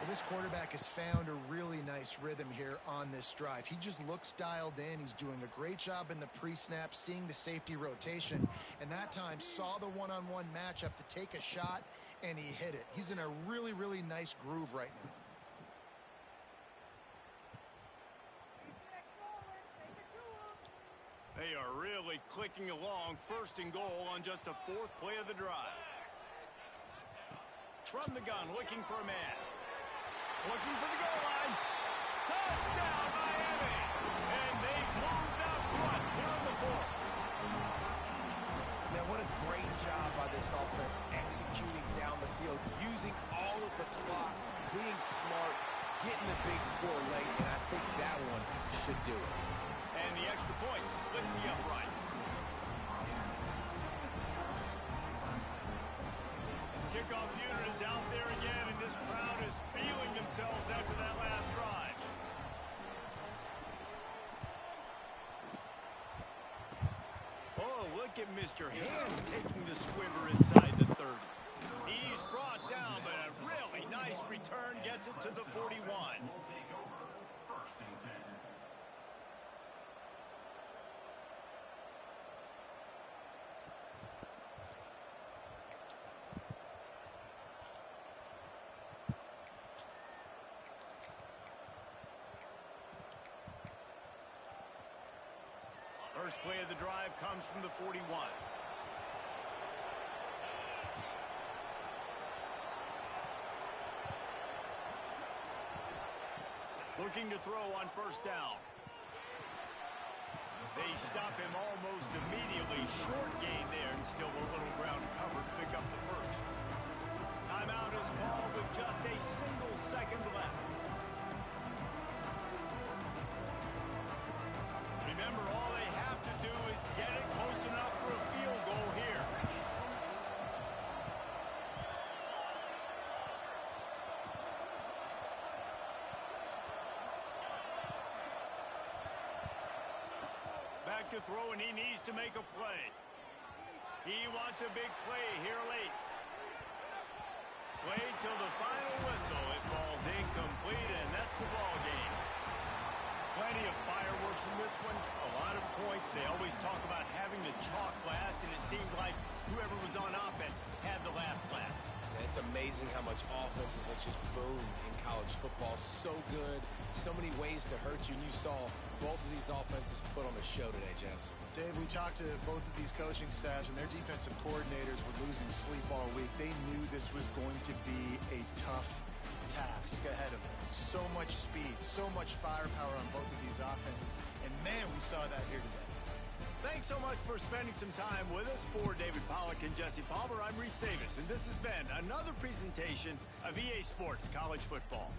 Well, this quarterback has found a really nice rhythm here on this drive. He just looks dialed in. He's doing a great job in the pre-snap, seeing the safety rotation, and that time saw the one-on-one matchup to take a shot, and he hit it. He's in a really, really nice groove right now. They are really clicking along, 1st and goal on just the 4th play of the drive. From the gun, looking for a man. Looking for the goal line. Touchdown, Miami! And they've moved out front here in the 4th. Now, what a great job by this offense executing down the field, using all of the clock, being smart, getting the big score late, and I think that one should do it. And the extra point splits the uprights. Kickoff unit is out there again, and this crowd is feeling themselves after that last drive. Oh, look at Mr. Hands taking the squibber inside the 30. He's brought down, but a really nice return gets it to the 41. First play of the drive comes from the 41. Looking to throw on 1st down. They stop him almost immediately. Short gain there, and still a little ground to cover to pick up the 1st. Timeout is called with just a single second left. Remember, all they have to do is get it close enough for a field goal here. Back to throw, and he needs to make a play. He wants a big play here late. Play till the final whistle. It falls incomplete, and that's the ball game. Plenty of fireworks in this one. A lot of points. They always talk about having the chalk last, and it seemed like whoever was on offense had the last laugh. It's amazing how much offense has just boomed in college football. So good. So many ways to hurt you. And you saw both of these offenses put on a show today, Jess. Dave, we talked to both of these coaching staffs, and their defensive coordinators were losing sleep all week. They knew this was going to be a tough task ahead of them. So much speed, so much firepower on both of these offenses. And, man, we saw that here today. Thanks so much for spending some time with us. For David Pollack and Jesse Palmer, I'm Reese Davis, and this has been another presentation of EA Sports College Football.